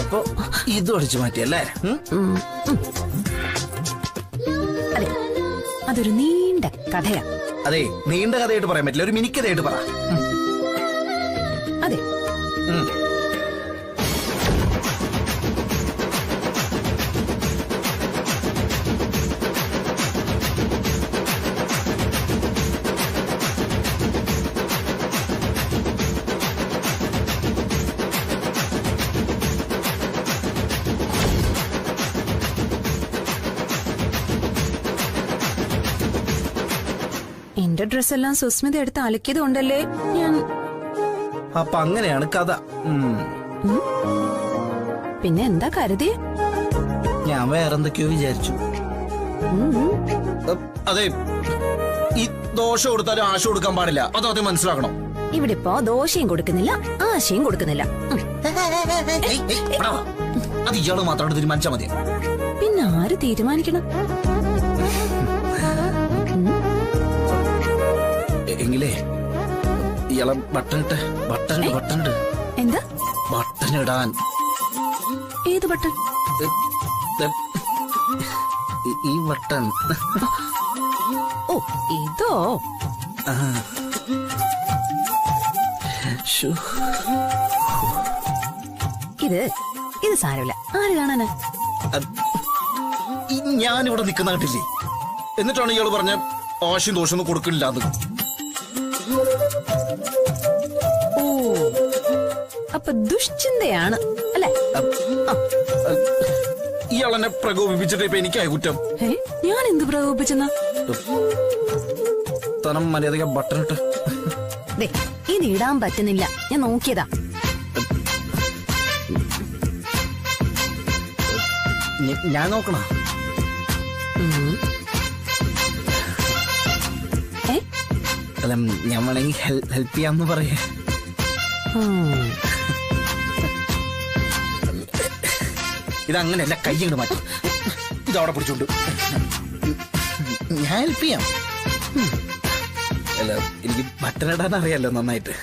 അപ്പൊ ഇത് ഒഴിച്ചു മാറ്റിയല്ലേ? അതെ, അതൊരു നീണ്ട കഥയാ. അതെ, നീണ്ട കഥയായിട്ട് പറയാൻ പറ്റില്ല, ഒരു മിനിക്കഥയായിട്ട് പറ. അതെ, എന്റെ ഡ്രസ്സെല്ലാം സുസ്മിത എടുത്ത് അലക്കിയത് കൊണ്ടല്ലേ ഞാൻ. അപ്പൊ അങ്ങനെയാണ് കഥ. പിന്നെ എന്താ കരുതി? ഞാൻ വേറെന്തൊക്കെയോ വിചാരിച്ചു. അതെ, ഈ ദോശ കൊടുത്താലും ആശ കൊടുക്കാൻ പാടില്ല, അതാദ്യം മനസ്സിലാക്കണം. ഇവിടെ ഇപ്പോ ദോശയും കൊടുക്കുന്നില്ല, ആശയും കൊടുക്കുന്നില്ല. അത് ഇയാള് മാത്രമായിട്ട് തീരുമാനിച്ചാ മതി. പിന്നെ ആര് തീരുമാനിക്കണം? എങ്കിലേ ഇയാളെ ബട്ടണിട്ട്. എന്താ ബട്ടൺ ഇടാൻ? ഏത് ബട്ടൺ? ഈ ബട്ടൺ. ഓ, ഇതോ? ഇത് സാരമില്ല, ആര് കാണാനാ? ഞാനിവിടെ നിക്കുന്ന കേട്ടില്ലേ, എന്നിട്ടാണ് ഇയാള് പറഞ്ഞ ആശയും ദോഷമൊന്നും കൊടുക്കില്ല അത്. ഓ, അപ്പൊ ദുഷ്ചിന്തയാണ് അല്ലെ? ഇയാളെന്നെ പ്രകോപിപ്പിച്ചിട്ട് ഇപ്പൊ എനിക്കായി കുറ്റം. ഞാൻ എന്ത് പ്രകോപിപ്പിച്ചെന്നാ? തനം മര്യാദ ബട്ടണിട്ട്. ഇത് ഇടാൻ പറ്റുന്നില്ല, ഞാൻ നോക്കിയതാ. ഞാൻ നോക്കണോ? അല്ല, ഞാൻ വേണമെങ്കിൽ ഹെൽപ്പ് ചെയ്യാന്ന് പറയാ. ഇതങ്ങനെയല്ല, കൈ ഇങ്ങോട്ട് മാറ്റി ഇതവിടെ പിടിച്ചോണ്ട് ഞാൻ ഹെൽപ്പ് ചെയ്യാം. അല്ല, എനിക്ക് ബട്ടണിടാൻ അറിയാലോ നന്നായിട്ട്.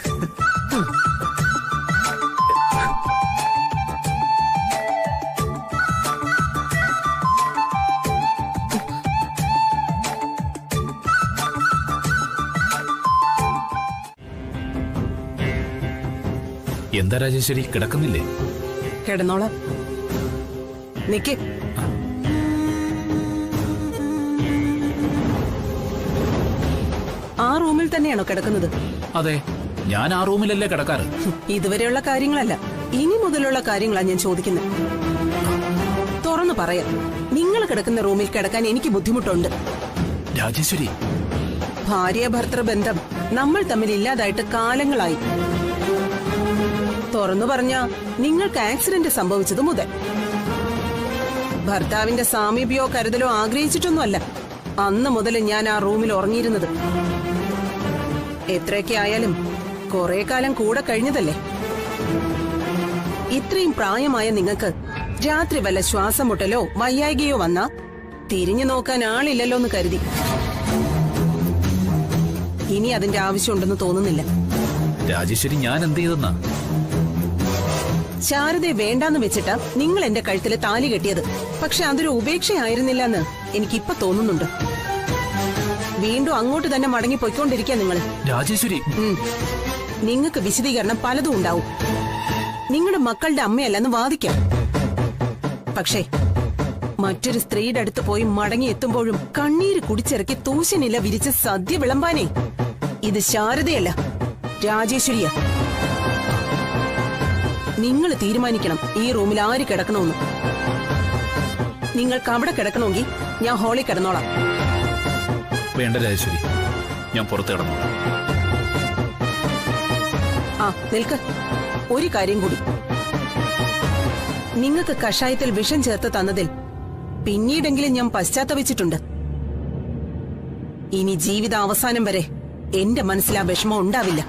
എന്താ രാജേശ്വരി, കിടക്കുന്നില്ലേ? കിടന്നോളാം, നിക്ക്. ആ റൂമിൽ തന്നെയാണോ കിടക്കുന്നത്? അതെ, ഞാൻ ആ റൂമിലല്ലേ കിടക്കാറ്. ഇതുവരെയുള്ള കാര്യങ്ങളല്ല, ഇനി മുതലുള്ള കാര്യങ്ങളാ ഞാൻ ചോദിക്കുന്നത്. തുറന്നു പറയാം, നിങ്ങൾ കിടക്കുന്ന റൂമിൽ കിടക്കാൻ എനിക്ക് ബുദ്ധിമുട്ടുണ്ട്. രാജേശ്വരി, ഭാര്യ ഭർത്തൃ ബന്ധം നമ്മൾ തമ്മിൽ ഇല്ലാതായിട്ട് കാലങ്ങളായി. തുറന്നു പറഞ്ഞ, നിങ്ങൾക്ക് ആക്സിഡന്റ് സംഭവിച്ചത് മുതൽ ഭർത്താവിന്റെ സാമീപ്യമോ കരുതലോ ആഗ്രഹിച്ചിട്ടൊന്നുമല്ല അന്ന് മുതൽ ഞാൻ ആ റൂമിൽ ഉറങ്ങിയിരുന്നത്. എത്രയൊക്കെ ആയാലും കുറെ കാലം കൂടെ കഴിഞ്ഞതല്ലേ. ഇത്രയും പ്രായമായ നിങ്ങൾക്ക് രാത്രി വല്ല ശ്വാസം മുട്ടലോ വയ്യായികയോ വന്നാ തിരിഞ്ഞു നോക്കാൻ ആളില്ലല്ലോ എന്ന് കരുതി. ഇനി അതിന്റെ ആവശ്യമുണ്ടെന്ന് തോന്നുന്നില്ല. രാജേശ്വരി, ഞാൻ എന്ത് ചെയ്തെന്നാ? ശാരദയെ വേണ്ടാന്ന് വെച്ചിട്ടാ നിങ്ങൾ എന്റെ കഴുത്തില് താലി കെട്ടിയത്. പക്ഷെ അതൊരു ഉപേക്ഷയായിരുന്നില്ല എന്ന് എനിക്കിപ്പൊ തോന്നുന്നുണ്ട്. വീണ്ടും അങ്ങോട്ട് തന്നെ മടങ്ങി പൊയ്ക്കൊണ്ടിരിക്കുക നിങ്ങൾ. രാജേശ്വരി, നിങ്ങൾക്ക് വിശദീകരണം പലതും ഉണ്ടാവും. നിങ്ങളുടെ മക്കളുടെ അമ്മയല്ലെന്ന് വാദിക്കാം. പക്ഷേ മറ്റൊരു സ്ത്രീയുടെ അടുത്ത് പോയി മടങ്ങി എത്തുമ്പോഴും കണ്ണീര് കുടിച്ചിറക്കി തൂശനില വിരിച്ച് സദ്യ വിളമ്പാനേ ഇത് ശാരദയല്ല, രാജേശ്വരിയാ. നിങ്ങൾ തീരുമാനിക്കണം ഈ റൂമിൽ ആര് കിടക്കണമെന്ന്. നിങ്ങൾക്ക് അവിടെ കിടക്കണമെങ്കിൽ ഞാൻ ഹാളിൽ കിടന്നോളാം. വേണ്ട രാജേശ്വരി, ഞാൻ പുറത്ത് കിടന്നോളാം. ആ, നിൽക്ക്. ഒരു കാര്യം കൂടി, നിങ്ങൾക്ക് കഷായത്തിൽ വിഷം ചേർത്ത് തന്നതിൽ പിന്നീടെങ്കിലും ഞാൻ പശ്ചാത്തപിച്ചിട്ടുണ്ട്. ഇനി ജീവിത അവസാനം വരെ എന്റെ മനസ്സിൽ ആ വിഷമം ഉണ്ടാവില്ല.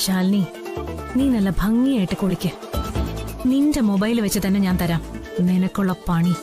ശാലിനി, നീ നല്ല ഭംഗിയായിട്ട് കുളിക്ക്. നിന്റെ മൊബൈൽ വെച്ച് തന്നെ ഞാൻ തരാം നിനക്കുള്ള പണി.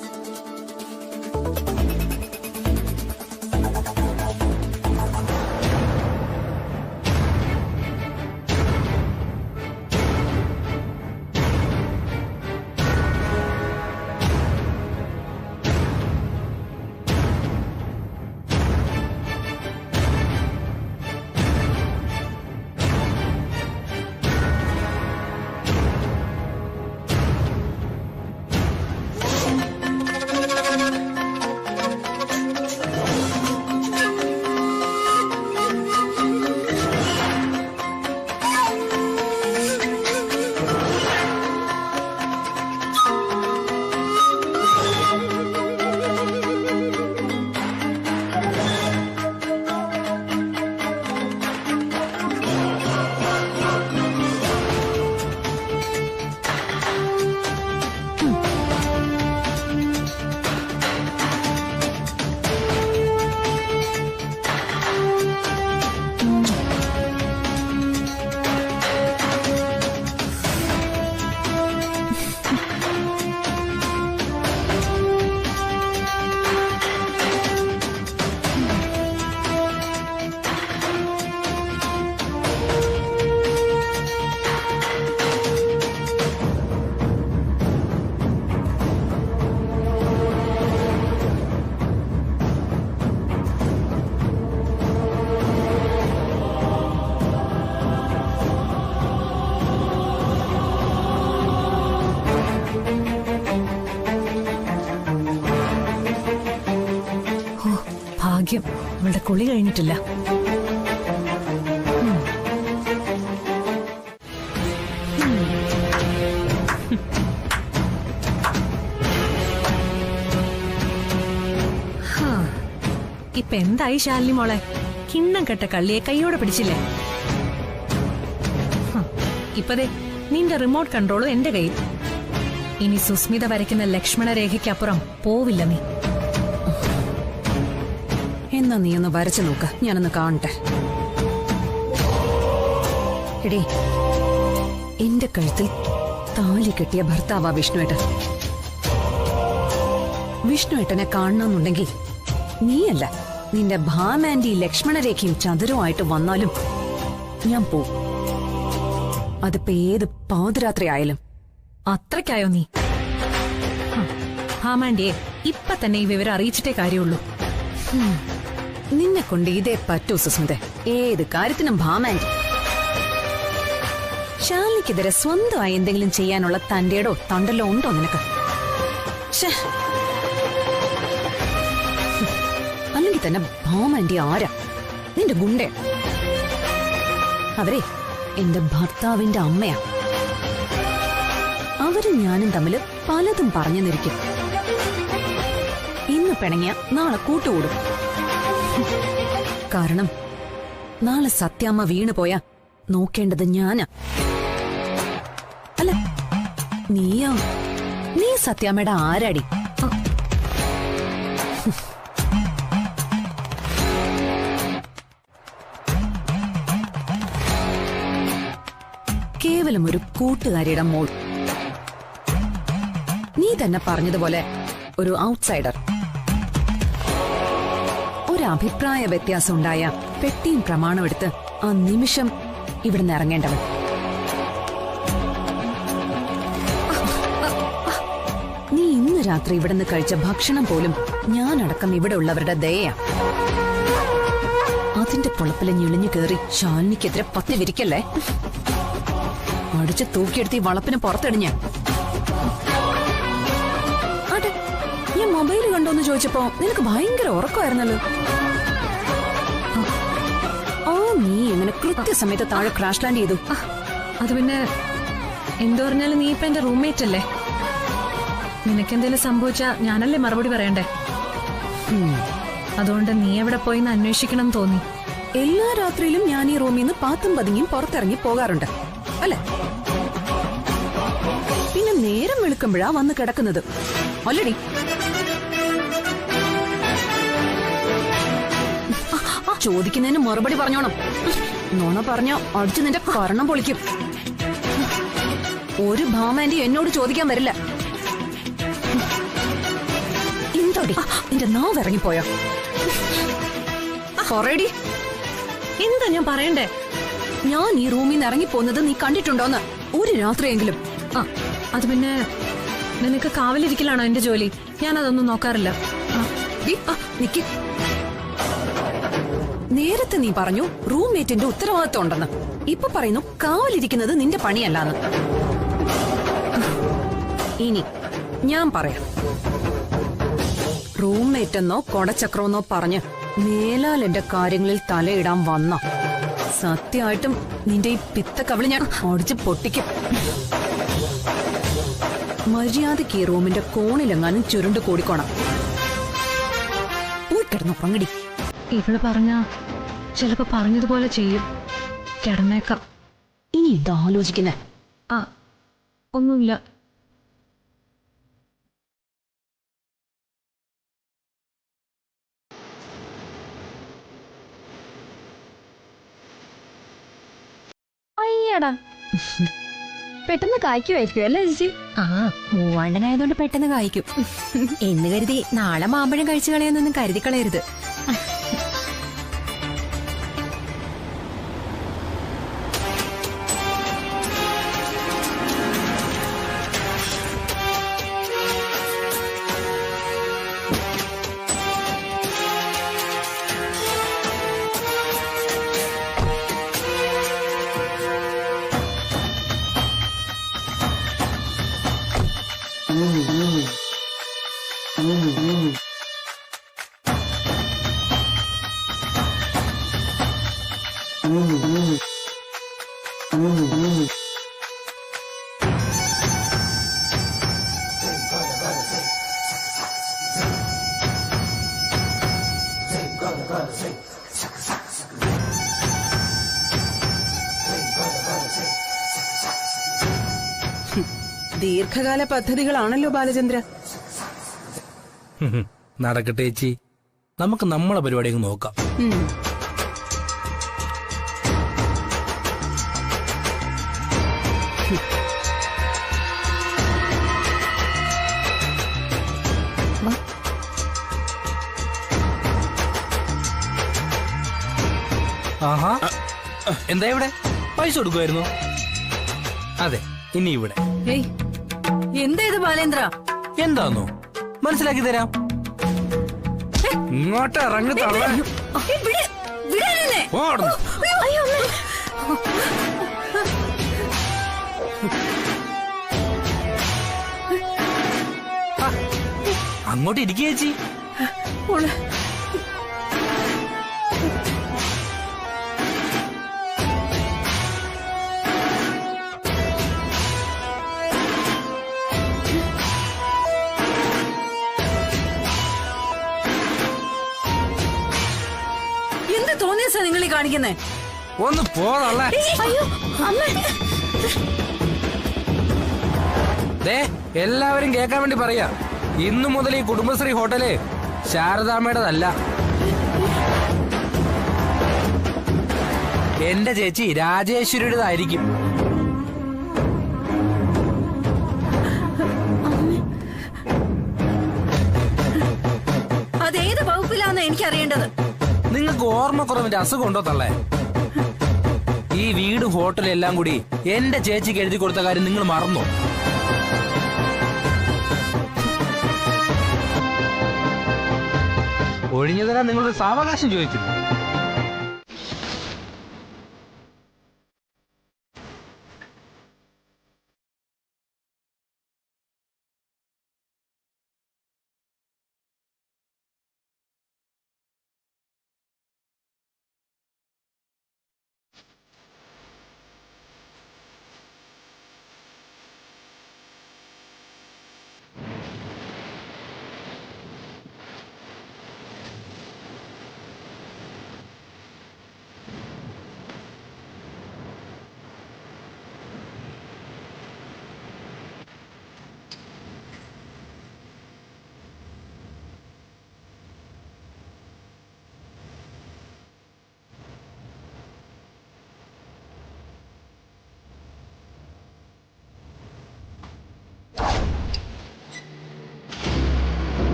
ഭാഗ്യം, അവളുടെ കുളി കഴിഞ്ഞിട്ടില്ല. ഇപ്പൊ എന്തായി ശാലിനി മോളെ? കിണ്ണം കെട്ട കള്ളിയെ കൈയോടെ പിടിച്ചില്ലേ? ഇപ്പതേ നിന്റെ റിമോട്ട് കൺട്രോളും എന്റെ കയ്യിൽ. ഇനി സുസ്മിത വരയ്ക്കുന്ന ലക്ഷ്മണ രേഖയ്ക്കപ്പുറം പോവില്ല നീ. എന്നാ നീ ഒന്ന് വരച്ചു നോക്ക, ഞാനൊന്ന് കാണട്ടെ. എടേ, എന്റെ കഴുത്തിൽ താലി കെട്ടിയ ഭർത്താവാ വിഷ്ണുവേട്ടൻ. വിഷ്ണുവേട്ടനെ കാണണമെന്നുണ്ടെങ്കിൽ നീയല്ല, നിന്റെ ഭാമാൻഡി ലക്ഷ്മണരേഖയും ചതുരമായിട്ട് വന്നാലും ഞാൻ പോവും. അതിപ്പോ ഏത് പാതിരാത്രി ആയാലും. അത്രയ്ക്കായോ നീ? ഭാമാൻഡിയെ ഇപ്പൊ തന്നെ ഈ വിവരം അറിയിച്ചിട്ടേ കാര്യമുള്ളൂ. നിന്നെ കൊണ്ട് ഇതേ പറ്റൂ സുസ്മിത, ഏത് കാര്യത്തിനും ഭാമാൻഡി. ശാലിനിക്കെതിരെ സ്വന്തമായി എന്തെങ്കിലും ചെയ്യാനുള്ള തന്റെടോ തണ്ടല്ലോ ഉണ്ടോ നിനക്ക്? അല്ലെങ്കിൽ തന്നെ ഭാമാൻഡി ആരാ? നിന്റെ ഗുണ്ടേ? അവരെ എന്റെ ഭർത്താവിന്റെ അമ്മയാ. അവരും ഞാനും തമ്മില് പലതും പറഞ്ഞു നിരിക്കും. ഇന്ന് പിണങ്ങിയ നാളെ കൂട്ടുകൂടും. കാരണം നാളെ സത്യാമ്മ വീണുപോയാ നോക്കേണ്ടത് ഞാനാ. അല്ല, നീയാ? നീ സത്യാമ്മയുടെ ആരാടി? കേവലം ഒരു കൂട്ടുകാരിയുടെ മോൾ. നീ തന്നെ പറഞ്ഞതുപോലെ ഒരു ഔട്ട്സൈഡർ. ഒരു അഭിപ്രായ വ്യത്യാസം ഉണ്ടായ പെട്ടിയും പ്രമാണമെടുത്ത് ആ നിമിഷം ഇവിടുന്ന് ഇറങ്ങേണ്ടവൻ. നീ ഇന്ന് രാത്രി ഇവിടുന്ന് കഴിച്ച ഭക്ഷണം പോലും ഞാനടക്കം ഇവിടെ ഉള്ളവരുടെ ദയയാ. അതിന്റെ പുളപ്പില് ഞെളിഞ്ഞു കയറി ശാലിനിക്കെതിരെ പത്തി വിരിക്കല്ലേ? അടിച്ച് തൂക്കിയെടുത്ത് ഈ വളപ്പിന് പുറത്തിടിഞ്ഞ. ആട്ടെ, ഞാൻ മൊബൈൽ കണ്ടോന്ന് ചോദിച്ചപ്പോ നിനക്ക് ഭയങ്കര ഉറക്കമായിരുന്നല്ലോ. ആ, നീ എങ്ങനെ കൃത്യസമയത്ത് താഴെ ക്രാഷ് ലാൻഡ് ചെയ്തു? അത് പിന്നെ എന്തു പറഞ്ഞാലും നീ ഇപ്പൊ എന്റെ റൂംമേറ്റ് അല്ലേ? നിനക്കെന്തേലും സംഭവിച്ചാ ഞാനല്ലേ മറുപടി പറയണ്ടേ? അതുകൊണ്ട് നീ എവിടെ പോയി അന്വേഷിക്കണം തോന്നി. എല്ലാ രാത്രിയിലും ഞാൻ ഈ റൂമിൽ നിന്ന് പാത്തും പതുങ്ങിയും പുറത്തിറങ്ങി പോകാറുണ്ട് അല്ലെ? പിന്നെ നേരം വെളുക്കുമ്പോഴാ വന്ന് കിടക്കുന്നത് അല്ലടി? ചോദിക്കുന്നതിന് മറുപടി പറഞ്ഞോണം. നോണ പറഞ്ഞ അടിച്ചു നിന്റെ കരണം പൊളിക്കും. ഒരു ഭാമാന്റെ എന്നോട് ചോദിക്കാൻ വരില്ല. എന്തോടി നിന്റെ നാവ് ഇറങ്ങിപ്പോയോ? പറയടി, എന്താ ഞാൻ പറയണ്ടേ? ഞാൻ ഈ റൂമിൽ നിന്ന് ഇറങ്ങിപ്പോന്നത് നീ കണ്ടിട്ടുണ്ടോന്ന് ഒരു രാത്രിയെങ്കിലും? ആ അത് പിന്നെ നിനക്ക് കാവലിരിക്കലാണോ എന്റെ ജോലി? ഞാൻ അതൊന്നും നോക്കാറില്ല. ഡി, നിക്ക്. നേരത്തെ നീ പറഞ്ഞു റൂംമേറ്റിന്റെ ഉത്തരവാദിത്വം ഉണ്ടെന്ന്. ഇപ്പൊ പറയുന്നു കാവലിരിക്കുന്നത് നിന്റെ പണിയല്ലാന്ന്. ഇനി ഞാൻ പറയാം. റൂംമേറ്റെന്നോ കൊടച്ചക്രമെന്നോ പറഞ്ഞ് മേലാൽ എന്റെ കാര്യങ്ങളിൽ തലയിടാൻ വന്ന സത്യമായിട്ടും നിന്റെ ഈ പിത്തക്കവിളി ഞാൻ ഓടിച്ച് പൊട്ടിക്കും. മര്യാദയ്ക്ക് ഈ റൂമിന്റെ കോണിലെങ്ങാനും ചുരുണ്ട് കൂടിക്കോണം. പോയി കിടന്നു പങ്കടി. ഇവള് പറഞ്ഞ ചിലപ്പോ പറഞ്ഞതുപോലെ ചെയ്യും. കിടന്നേക്കാം. ഇനി ഇത് ആലോചിക്കുന്നേ? ആ ഒന്നുമില്ല. അയ്യടാ, പെട്ടെന്ന് കായ്ക്കുമായിരിക്കും അല്ലേ ചേച്ചി? ആ, മൂവാണ്ടനായതുകൊണ്ട് പെട്ടെന്ന് കായ്ക്കും എന്ന് കരുതി നാളെ മാമ്പഴം കഴിച്ചു കളയാന്നൊന്നും കരുതി കളയരുത്. ദീർഘകാല പദ്ധതികളാണല്ലോ ബാലചന്ദ്ര. നടക്കട്ടെ ചേച്ചി, നമുക്ക് നമ്മളെ പരിപാടി നോക്കാം. ആഹാ, എന്താ ഇവിടെ പൈസ കൊടുക്കുമായിരുന്നു? അതെ, ഇനി ഇവിടെ എന്താ ഇത് ബാലേന്ദ്ര? എന്താന്നോ മനസ്സിലാക്കി തരാം. ഇങ്ങോട്ട് ഇറങ്ങി തള്ള. അങ്ങോട്ട് ഇരിക്കുക ചേച്ചി. എന്ത് തോന്നിയ നിങ്ങൾ ഈ കാണിക്കുന്നേ? ഒന്ന് പോതല്ലേ. എല്ലാവരും കേൾക്കാൻ വേണ്ടി പറയാ, ഇന്നു മുതൽ ഈ കുടുംബശ്രീ ഹോട്ടല് ശാരദാമ്മയുടേതല്ല. എന്റെ ചേച്ചി രാജേശ്വരിയുടേതായിരിക്കും. അതേത് വകുപ്പിലാന്ന് എനിക്കറിയേണ്ടത്. നിങ്ങൾക്ക് ഓർമ്മക്കുറവിന്റെ അസുഖം ഉണ്ടോ തള്ളേ? ഈ വീട് ഹോട്ടലും എല്ലാം കൂടി എന്റെ ചേച്ചിക്ക് എഴുതി കൊടുത്ത കാര്യം നിങ്ങൾ മറന്നോ? ഒഴിഞ്ഞതരാ നിങ്ങളൊരു സാവകാശം ചോദിക്കുന്നു.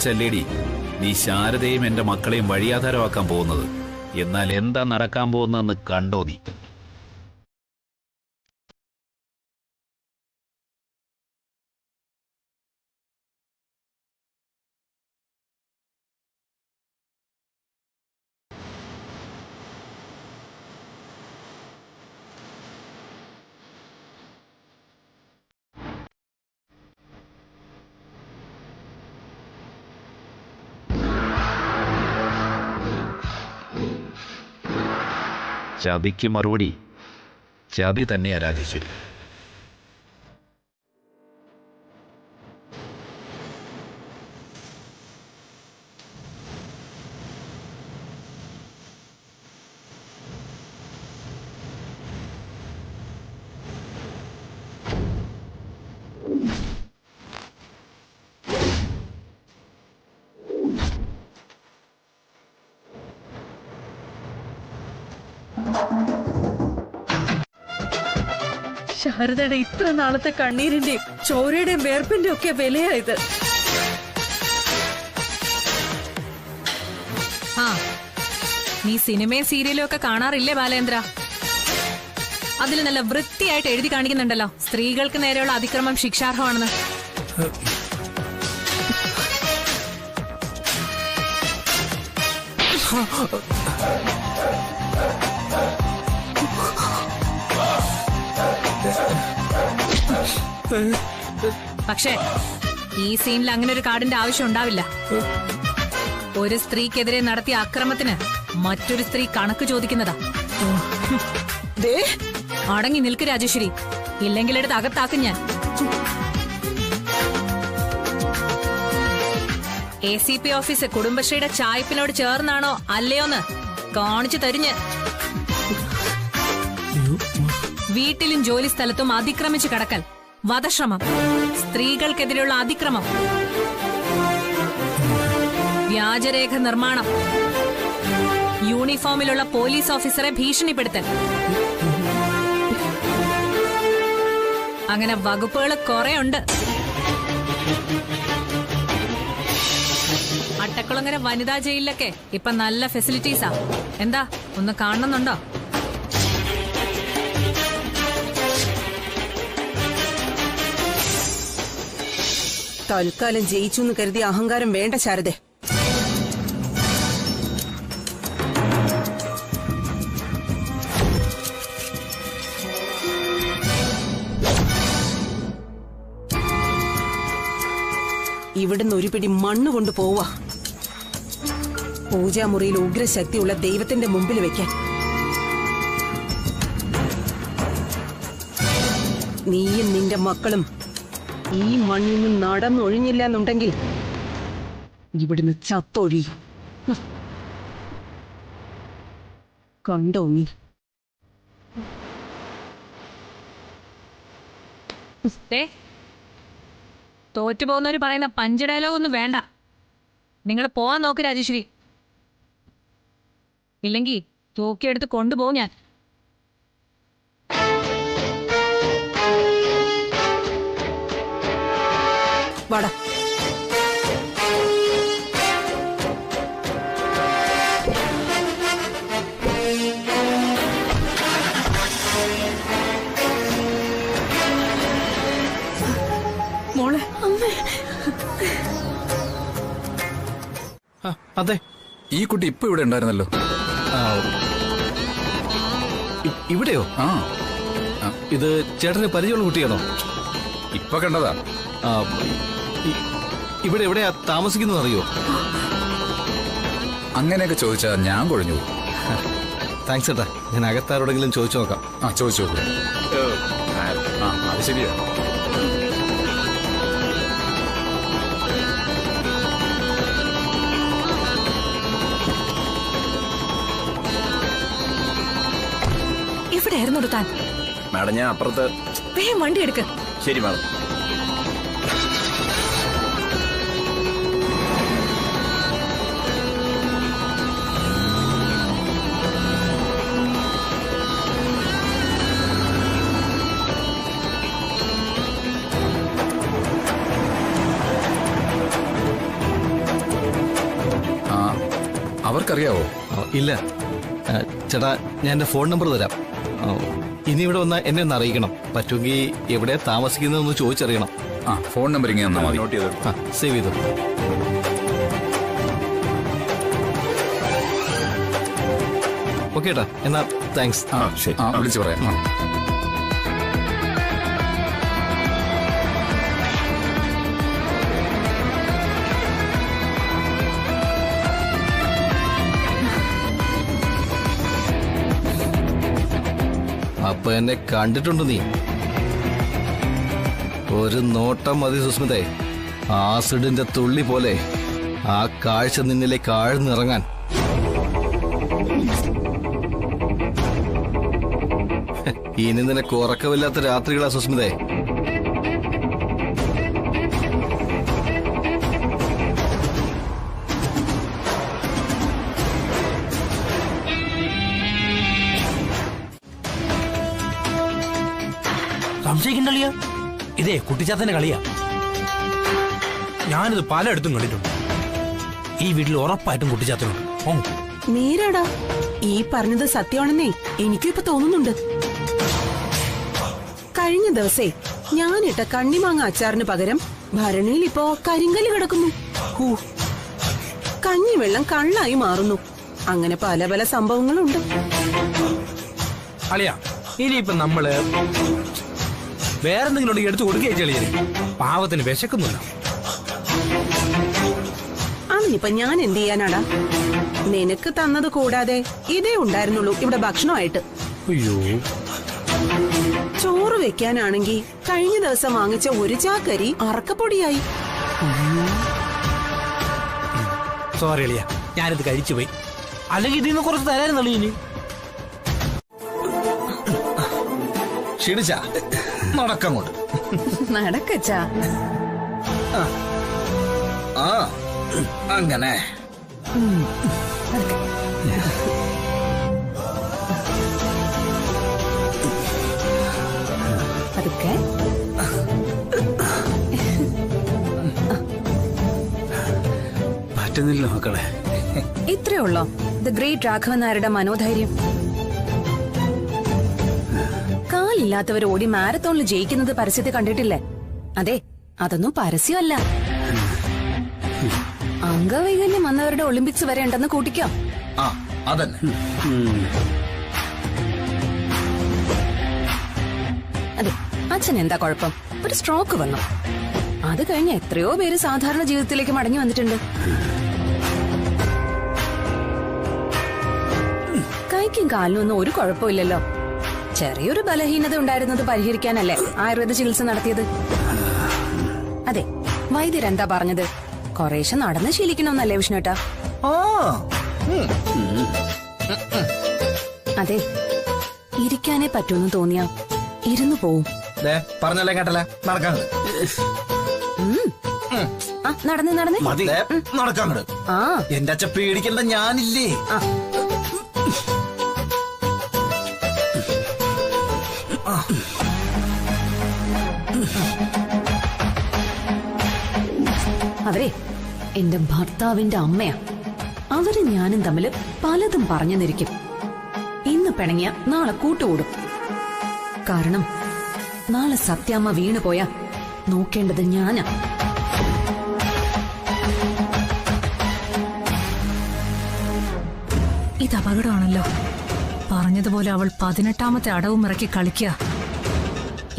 വെച്ചല്ലേടി നീ ശാരദയും എന്റെ മക്കളെയും വഴിയാധാരമാക്കാൻ പോകുന്നത്. എന്നാൽ എന്താ നടക്കാൻ പോകുന്നതെന്ന് കണ്ടോ നീ? ചതിക്ക് മറുപടി ചതി തന്നെയാ രാജേശ്വരി. ശാരദയുടെ ഇത്ര നാളത്തെ കണ്ണീരിന്റെയും ചോരയുടെയും വേർപ്പിന്റെ ഒക്കെ വിലയായത്. ആ നീ സിനിമയും സീരിയലും ഒക്കെ കാണാറില്ലേ ബാലേന്ദ്ര? അതിൽ നല്ല വൃത്തിയായിട്ട് എഴുതി കാണിക്കുന്നുണ്ടല്ലോ സ്ത്രീകൾക്ക് നേരെയുള്ള അതിക്രമം ശിക്ഷാർഹമാണെന്ന്. പക്ഷേ ഈ സീനിൽ അങ്ങനെ ഒരു കാർഡിന്റെ ആവശ്യം ഉണ്ടാവില്ല. ഒരു സ്ത്രീക്കെതിരെ നടത്തിയ അക്രമത്തിന് മറ്റൊരു സ്ത്രീ കണക്ക് ചോദിക്കുന്നതാ. അടങ്ങി നിൽക്ക് രാജേശ്വരി, ഇല്ലെങ്കിൽ എടുത്ത് അകത്താക്കും ഞാൻ. ACP ഓഫീസ് കുടുംബശ്രീയുടെ ചായ്പിനോട് ചേർന്നാണോ അല്ലയോന്ന് കാണിച്ചു തരിഞ്ഞ്. വീട്ടിലും ജോലി സ്ഥലത്തും അതിക്രമിച്ചു കടക്കൽ, വധശ്രമം, സ്ത്രീകൾക്കെതിരെയുള്ള അതിക്രമം, വ്യാജരേഖ നിർമ്മാണം, യൂണിഫോമിലുള്ള പോലീസ് ഓഫീസറെ ഭീഷണിപ്പെടുത്തൽ. അങ്ങനെ വകുപ്പുകൾ കുറെ ഉണ്ട്. അട്ടക്കുളങ്ങര വനിതാ ജയിലിലൊക്കെ ഇപ്പൊ നല്ല ഫെസിലിറ്റീസാ. എന്താ ഒന്ന് കാണണമെന്നുണ്ടോ? തൽക്കാലം ജയിച്ചു എന്ന് കരുതിയ അഹങ്കാരം വേണ്ട ശാരദേ. ഇവിടുന്ന് ഒരു പിടി മണ്ണ് കൊണ്ട് പോവാ പൂജാമുറിയിൽ ഉഗ്രശക്തിയുള്ള ദൈവത്തിന്റെ മുമ്പിൽ വെക്കാൻ. നീയും നിന്റെ മക്കളും ഈ മണ്ണിൽ നിന്ന് നടന്നൊഴിഞ്ഞില്ല എന്നുണ്ടെങ്കിൽ ഇവിടുന്ന് ചത്തൊഴി. കണ്ടോ നീ? തോറ്റുപോകുന്നവര് പറയുന്ന പഞ്ച് ഡയലോഗ് ഒന്നും വേണ്ട. നിങ്ങൾ പോവാൻ നോക്ക് രാജേശ്വരി, ഇല്ലെങ്കിൽ തൂക്കിയെടുത്ത് കൊണ്ടുപോകും ഞാൻ. വാടാ. മോളെ, അതെ, ഈ കുട്ടി ഇപ്പൊ ഇവിടെ ഉണ്ടായിരുന്നല്ലോ. ഇവിടെയോ? ആ, ഇത് ചേട്ടന് പരിചയമുള്ള കുട്ടിയാണോ? ഇപ്പൊ കണ്ടതാ. ഇവിടെ എവിടെയാ താമസിക്കുന്നത് അറിയോ? അങ്ങനെയൊക്കെ ചോദിച്ചാ ഞാൻ കുഴഞ്ഞു പോകും. താങ്ക്സ് ഏട്ടാ, ഞാൻ അകത്താരോടെങ്കിലും ചോദിച്ചു നോക്കാം. ആ, ചോദിച്ചു നോക്കൂ. ആ, അത് ശരിയാ. എവിടെയായിരുന്നു താൻ? മാഡം, ഞാൻ അപ്പുറത്ത്. വേഗം വണ്ടി എടുക്ക്. ശരി മാഡം. അവർക്കറിയാവോ? ഇല്ല ചേട്ടാ, ഞാൻ എന്റെ ഫോൺ നമ്പർ തരാം. ഇനി ഇവിടെ വന്നാൽ എന്നെ ഒന്ന് അറിയിക്കണം. പറ്റുമെങ്കിൽ എവിടെ താമസിക്കുന്നതെന്ന് ചോദിച്ചറിയണം. ആ, ഫോൺ നമ്പർ ഇങ്ങനെ തന്നാ മതി. സേവ് ചെയ്തു. ഓക്കെ ഏട്ടാ, എന്നാ താങ്ക്സ്. ആ ശരി, വിളിച്ചു പറയാം. അപ്പൊ എന്നെ കണ്ടിട്ടുണ്ട് നീ. ഒരു നോട്ടം മതി സുസ്മിതേ, ആസിഡിന്റെ തുള്ളി പോലെ ആ കാഴ്ച നിന്നിലേക്ക് ആഴ്ന്നിറങ്ങാൻ. ഇനി നിനക്ക് ഉറക്കമില്ലാത്ത രാത്രികളാ സുസ്മിതേ. സംശയിക്കണ്ടല്ലോ, ഇതേ കുട്ടിച്ചാത്തന്റെ കളിയാ. ഞാനിത് പലയിടത്തും കണ്ടിട്ടുണ്ട്. ഈ വീട്ടിൽ ഉറപ്പായിട്ടും കുട്ടിച്ചാത്തനുണ്ട്. നേരാടാ, ഈ പറഞ്ഞത് സത്യമാണെന്നേ എനിക്കും ഇപ്പൊ തോന്നുന്നുണ്ട്. കഴിഞ്ഞ ദിവസേ ഞാനിട്ട കണ്ണിമാങ്ങ അച്ചാറിന് പകരം ഭരണിയിൽ ഇപ്പോ കരിങ്കല്ല് കിടക്കുന്നു. കഞ്ഞിവെള്ളം കള്ളായി മാറുന്നു. അങ്ങനെ പല പല സംഭവങ്ങളുണ്ട്. അളിയാ, ഇനിയിപ്പൊ നമ്മള് വേറെന്തെങ്കിലും എടുത്തു കൊടുക്കുകയും ചെളിയ പാവത്തിന് വിശക്കുന്നില്ല. അതിനിപ്പൊ ഞാൻ എന്ത് ചെയ്യാനാടാ? നിനക്ക് തന്നത് കൂടാതെ ഇതേ ഉണ്ടായിരുന്നുള്ളൂ ഇവിടെ ഭക്ഷണമായിട്ട്. അയ്യോ, ചോറ് വെക്കാനാണെങ്കി കഴിഞ്ഞ ദിവസം വാങ്ങിച്ച ഒരു ചാക്കരി അറക്കപ്പൊടിയായി. സോറി അളിയ, ഞാനിത് കഴിച്ചു പോയി. അല്ലെങ്കിൽ ഇതിന്ന് കുറച്ച് തരാറുന്നല്ലോ. ഇനി ക്ഷീണിച്ച നടക്കങ്ങോട്ട് നടക്കച്ചാ. ആ അങ്ങനെ അതൊക്കെ പറ്റുന്നില്ല മക്കളെ. ഇത്രേ ഉള്ളോ ദ ഗ്രേറ്റ് രാഘവൻ നായരുടെ മനോധൈര്യം? കാലില്ലാത്തവർ ഓടി മാരത്തോണിൽ ജയിക്കുന്നത് പരസ്യത്തിൽ കണ്ടിട്ടില്ലേ? അതെ, അതൊന്നും പരസ്യമല്ല. അംഗവൈകല്യം വന്നവരുടെ ഒളിമ്പിക്സ് വരെ ഉണ്ടെന്ന് കൂട്ടിക്കോ. ആ അതന്നെ. അതെ, അച്ഛൻ എന്താ കുഴപ്പം? ഒരു സ്ട്രോക്ക് വന്നു. അത് കഴിഞ്ഞ് എത്രയോ പേര് സാധാരണ ജീവിതത്തിലേക്ക് മടങ്ങി വന്നിട്ടുണ്ട്. കൈക്കും കാലിനും ഒന്നും ഒരു കുഴപ്പമില്ലല്ലോ. ചെറിയൊരു ബലഹീനത ഉണ്ടായിരുന്നത് പരിഹരിക്കാനല്ലേ ആയുർവേദ ചികിത്സ നടത്തിയത്. അതെ, വൈദ്യരെന്താ പറഞ്ഞത്? കുറേശ്ശെ നടന്ന് ശീലിക്കണമെന്നല്ലേ വിഷ്ണുട്ടാ? അതെ, ഇരിക്കാനേ പറ്റൂന്ന് തോന്നിയാ ഇരുന്നു പോവും. പറഞ്ഞല്ലേ കേട്ടല്ലേ, നടക്കാൻ നടന്നേ നടന്നേ നടക്കാൻ. ആ എന്റെ അച്ഛൻ പേടിക്കണ്ട, ഞാനില്ലേ. അവരെ എന്റെ ഭർത്താവിന്റെ അമ്മയാ. അവര് ഞാനും തമ്മില് പലതും പറഞ്ഞു നിരിക്കും. ഇന്ന് പിണങ്ങിയ നാളെ കൂട്ടുകൂടും. കാരണം നാളെ സത്യാമ്മ വീണുപോയാ നോക്കേണ്ടത് ഞാനാ. ഇത് അപകടമാണല്ലോ. പറഞ്ഞതുപോലെ അവൾ 18ാമത്തെ അടവും ഇറക്കി കളിക്കുക.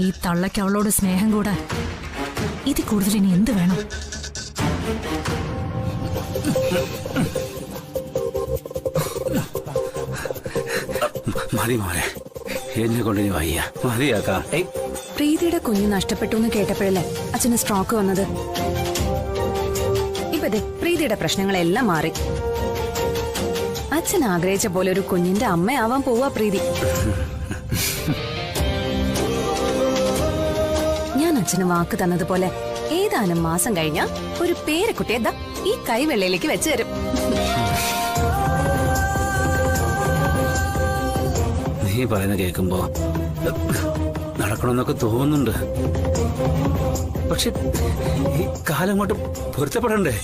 ഈ തള്ളയ്ക്ക് അവളോട് സ്നേഹം കൂടാൻ ഇത് കൂടുതൽ ഇനി എന്ത് വേണം? മതി മോനെ, എന്നെ കൊണ്ട് ഇനി വയ്യ, മതിയാക്കാ. പ്രീതിയുടെ കുഞ്ഞ് നഷ്ടപ്പെട്ടു എന്ന് കേട്ടപ്പോഴല്ലേ അച്ഛന് സ്ട്രോക്ക് വന്നത്. ഇപ്പതെ പ്രീതിയുടെ പ്രശ്നങ്ങളെല്ലാം മാറി. അച്ഛൻ ആഗ്രഹിച്ച പോലെ ഒരു കുഞ്ഞിന്റെ അമ്മയാവാൻ പോവാ പ്രീതി. ഞാൻ അച്ഛന് വാക്ക് തന്നതുപോലെ ഏതാനും മാസം കഴിഞ്ഞ ഒരു പേരക്കുട്ടിയെ ദാ ഈ കൈവെള്ളയിലേക്ക് വെച്ച് തരും. നീ പറയുന്ന കേൾക്കുമ്പോ നടക്കണമെന്നൊക്കെ തോന്നുന്നുണ്ട്. പക്ഷെ ഈ കാലം കൊണ്ട് പൊരുത്തപ്പെടണ്ടേ?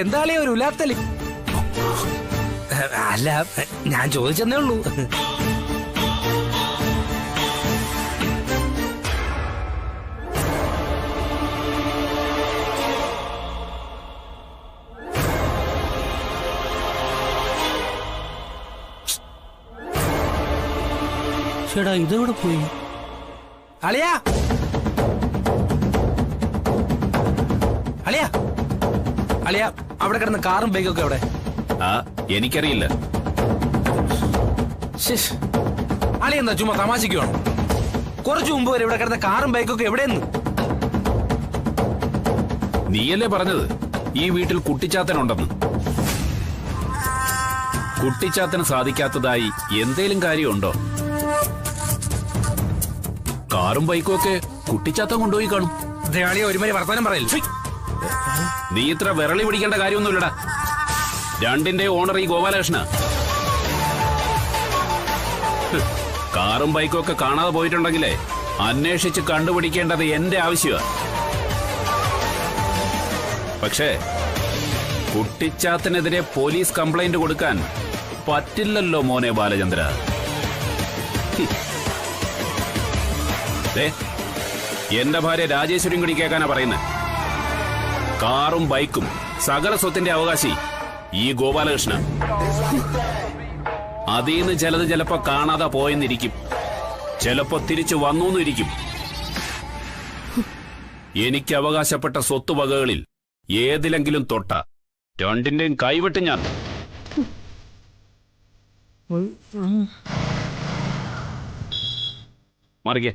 എന്താളേ ഒരു ഉലാത്തല്? അല്ല, ഞാൻ ചോദിച്ചെന്നേ ഉള്ളൂ. ചേടാ, ഇതെവിടെ പോയി? അളിയാ, അളിയാ, അളിയാ, അവിടെ കിടന്ന കാറും ബൈക്കൊക്കെ എവിടെ? ആ, എനിക്കറിയില്ല. അളിയ എന്താ ചുമ്മാ തമാശയ്ക്ക് വേണം? കുറച്ചു മുമ്പ് വരെ ഇവിടെ കിടന്ന കാറും ബൈക്കൊക്കെ എവിടെയെന്ന്? നീയല്ലേ പറഞ്ഞത് ഈ വീട്ടിൽ കുട്ടിച്ചാത്തനുണ്ടെന്ന്? കുട്ടിച്ചാത്തന് സാധിക്കാത്തതായി എന്തേലും കാര്യമുണ്ടോ? കാറും ബൈക്കും ഒക്കെ കുട്ടിച്ചാത്തൻ കൊണ്ടുപോയി കാണും. അളിയ ഒരുമാതിരി വർത്തമാനം പറയില്ല. നീ ഇത്ര വിരളി പിടിക്കേണ്ട കാര്യമൊന്നുമില്ലടാ. രണ്ടിന്റെ ഓണർ ഈ ഗോപാലകൃഷ്ണ. കാറും ബൈക്കും ഒക്കെ കാണാതെ പോയിട്ടുണ്ടെങ്കിലേ അന്വേഷിച്ച് കണ്ടുപിടിക്കേണ്ടത് എന്റെ ആവശ്യമാണ്. പക്ഷേ കുട്ടിച്ചാത്തനെതിരെ പോലീസ് കംപ്ലൈന്റ് കൊടുക്കാൻ പറ്റില്ലല്ലോ മോനെ ബാലചന്ദ്ര. എന്റെ ഭാര്യ രാജേശ്വരിയും കൂടി കേൾക്കാനാ പറയുന്നത്. കാറും ബൈക്കും സകല സ്വത്തിന്റെ അവകാശി ഈ ഗോപാലകൃഷ്ണ. അതീന്ന് ചിലപ്പോ കാണാതെ പോയെന്നിരിക്കും, ചിലപ്പോ തിരിച്ചു വന്നൂന്നിരിക്കും. എനിക്ക് അവകാശപ്പെട്ട സ്വത്തുവകകളിൽ ഏതിലെങ്കിലും തൊട്ട രണ്ടിന്റെയും കൈവിട്ട് ഞാൻ. മറികെ.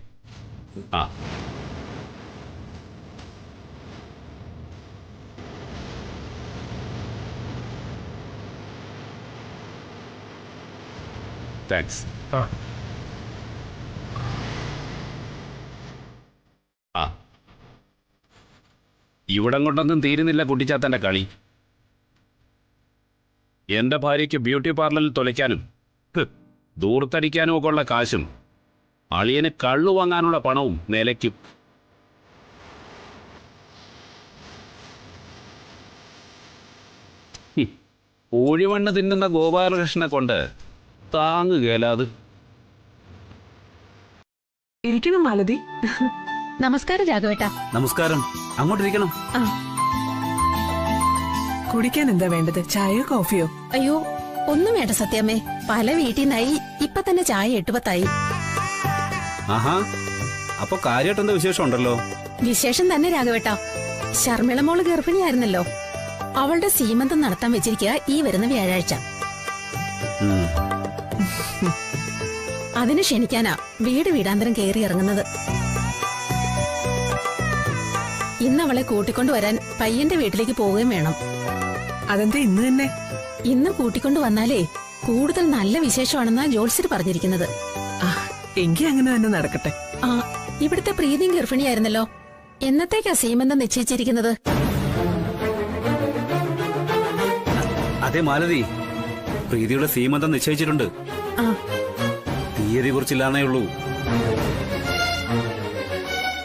ആ, താങ്ക്സ്. ആ, ഇവിടം കൊണ്ടൊന്നും തീരുന്നില്ല കുട്ടിച്ചാത്തന്റെ കളി. എന്റെ ഭാര്യയ്ക്ക് ബ്യൂട്ടി പാർലറിൽ തൊലയ്ക്കാനും ദൂർത്തടിക്കാനും ഒക്കെ ഉള്ള കാശും അളിയന് കള്ളു വാങ്ങാനുള്ള പണവും നിലയ്ക്കും. ഊഴിമണ്ണ് തിന്നുന്ന ഗോപാലകൃഷ്ണനെ കൊണ്ട് താങ്ങുകയല്ല അത്. ഇരിക്കണം മാലതി. നമസ്കാരം രാഘവേട്ട. നമസ്കാരം. അങ്ങോട്ടിരിക്കണം. കുടിക്കാൻ എന്താ വേണ്ടത്? ചായയോ കോഫിയോ? അയ്യോ, ഒന്നും വേണ്ട സത്യാമ്മേ. പല വീട്ടിൽ നിന്നായി ഇപ്പൊ തന്നെ ചായ 8:10. ആഹാ, അപ്പൊ കാര്യമായിട്ട് എന്താ വിശേഷം ഉണ്ടല്ലോ? വിശേഷം തന്നെ രാഘവേട്ട. ശർമിള മോള് ഗർഭിണിയായിരുന്നല്ലോ. അവളുടെ സീമന്തം നടത്താൻ വെച്ചിരിക്കുക ഈ വരുന്ന വ്യാഴാഴ്ച. അതിന് ക്ഷണിക്കാനാ വീട് വീടാന്തരം കയറി ഇറങ്ങുന്നത്. ഇന്ന് അവളെ കൂട്ടിക്കൊണ്ടുവരാൻ പയ്യന്റെ വീട്ടിലേക്ക് പോവുകയും വേണം. അതെന്താ ഇന്ന് തന്നെ? ഇന്ന് കൂട്ടിക്കൊണ്ടു വന്നാലേ കൂടുതൽ നല്ല വിശേഷമാണെന്നാ ജോത്സ്യർ പറഞ്ഞിരിക്കുന്നത്. എങ്കി അങ്ങനെ തന്നെ നടക്കട്ടെ. ആ, ഇവിടുത്തെ പ്രീതിയും ഗർഭിണിയായിരുന്നല്ലോ. എന്നത്തേക്കാ സീമന്തം നിശ്ചയിച്ചിരിക്കുന്നത്? അതെ മാലതി, പ്രീതിയുടെ സീമന്തം നിശ്ചയിച്ചിട്ടുണ്ട്. തീയതി കുറിച്ചില്ലാന്നേ ഉള്ളൂ.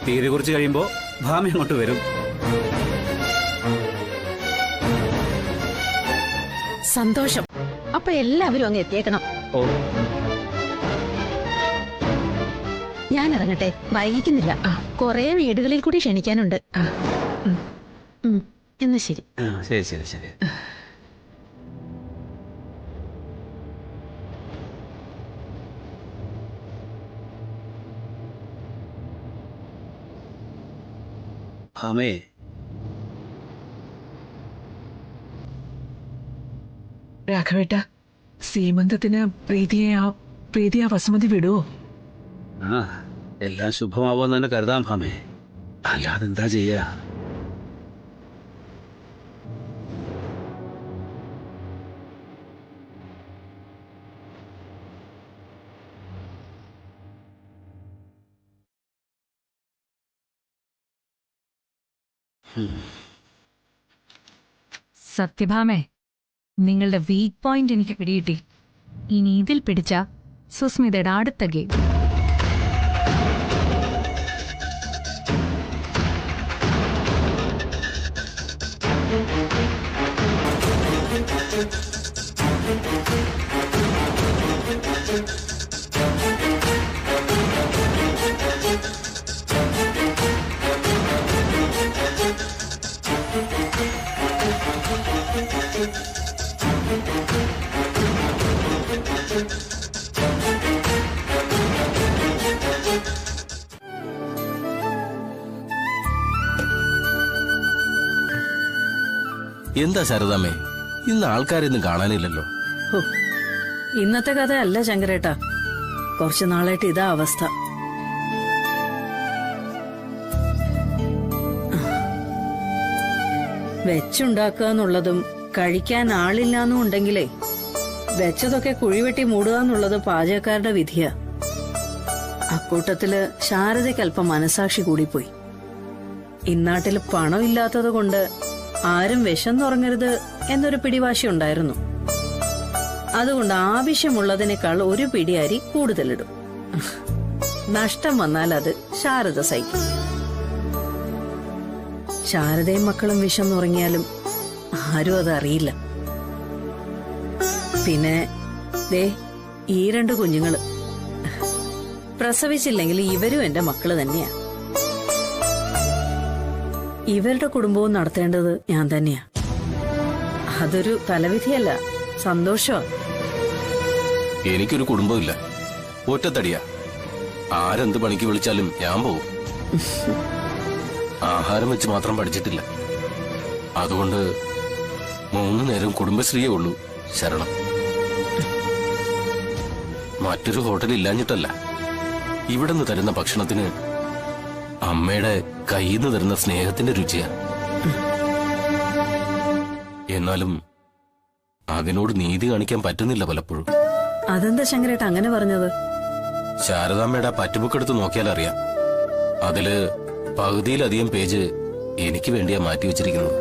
തീയതി കുറിച്ച് കഴിയുമ്പോ ഭാമി അങ്ങോട്ട് വരും. സന്തോഷം. അപ്പൊ എല്ലാവരും അങ്ങ് എത്തിയേക്കണം. ഓ, ഞാൻ ഇറങ്ങട്ടെ, വൈകിക്കുന്നില്ല. കൊറേ വീടുകളിൽ കൂടി ക്ഷണിക്കാനുണ്ട്. എന്നാ ശരി. ശരി ശരി ശരി. ഭാമേ, രാഘവേട്ട, സീമന്തത്തിന് പ്രീതിയെ വസുമതി വിടുവോ? ആ, എല്ലാം ശുഭമാവോന്ന് തന്നെ കരുതാം ഭാമേ. അല്ലാതെ എന്താ ചെയ്യാ? സത്യഭാമേ, നിങ്ങളുടെ വീക്ക് പോയിന്റ് എനിക്ക് പിടികിട്ടി. ഇനി ഇതിൽ പിടിച്ച സുസ്മിതയുടെ അടുത്ത ഗെയിം. എന്താ ശാരദാമ്മേ, ഇന്ന് ആൾക്കാരൊന്നും കാണാനില്ലല്ലോ. ഇന്നത്തെ കഥയല്ല ശങ്കരേട്ടാ, കുറച്ചു നാളായിട്ട് ഇതാ അവസ്ഥ. വെച്ചുണ്ടാക്കുക എന്നുള്ളതും കഴിക്കാൻ ആളില്ലാന്നും ഉണ്ടെങ്കിലേ വെച്ചതൊക്കെ കുഴിവെട്ടി മൂടുക എന്നുള്ളത് പാചകക്കാരുടെ വിധിയാ. അക്കൂട്ടത്തില് ശാരദയ്ക്കല്പം മനസാക്ഷി കൂടിപ്പോയി. ഇന്നാട്ടില് പണമില്ലാത്തത് കൊണ്ട് ആരും വിഷം തുറങ്ങരുത് എന്നൊരു പിടിവാശി ഉണ്ടായിരുന്നു. അതുകൊണ്ട് ആവശ്യമുള്ളതിനേക്കാൾ ഒരു പിടി അരി കൂടുതലിടും. നഷ്ടം വന്നാൽ അത് ശാരദ സഹിക്കും. ശാരദയും മക്കളും വിഷം തുറങ്ങിയാലും ആരും അതറിയില്ല. പിന്നെ ദേ ഈ 2 കുഞ്ഞുങ്ങള് പ്രസവിച്ചില്ലെങ്കിൽ ഇവരും എന്റെ മക്കള് തന്നെയാ. ഇവരുടെ കുടുംബവും നടത്തേണ്ടത് ഞാൻ തന്നെയാ. അതൊരു തലവിധിയല്ല, സന്തോഷമാ. എനിക്കൊരു കുടുംബമില്ല, ഒറ്റത്തടിയാ. ആരെന്ത് പണിക്ക് വിളിച്ചാലും ഞാൻ പോവും. ആഹാരം വെച്ച് മാത്രം പഠിച്ചിട്ടില്ല. അതുകൊണ്ട് 3 നേരം കുടുംബശ്രീയേ ഉള്ളൂ ശരണം. മറ്റൊരു ഹോട്ടൽ ഇല്ലാഞ്ഞിട്ടല്ല, ഇവിടുന്ന് തരുന്ന ഭക്ഷണത്തിന് അമ്മയുടെ കയ്യിൽ നിന്ന് തരുന്ന സ്നേഹത്തിന്റെ രുചിയാ. എന്നാലും അതിനോട് നീതി കാണിക്കാൻ പറ്റുന്നില്ല പലപ്പോഴും. അതെന്താ ശങ്കരേട്ട അങ്ങനെ പറഞ്ഞത്? ശാരദാമ്മയുടെ പറ്റുബുക്ക് എടുത്ത് നോക്കിയാൽ അറിയാം. അതില് പകുതിയിലധികം പേജ് എനിക്ക് വേണ്ടിയാ മാറ്റിവെച്ചിരിക്കുന്നത്.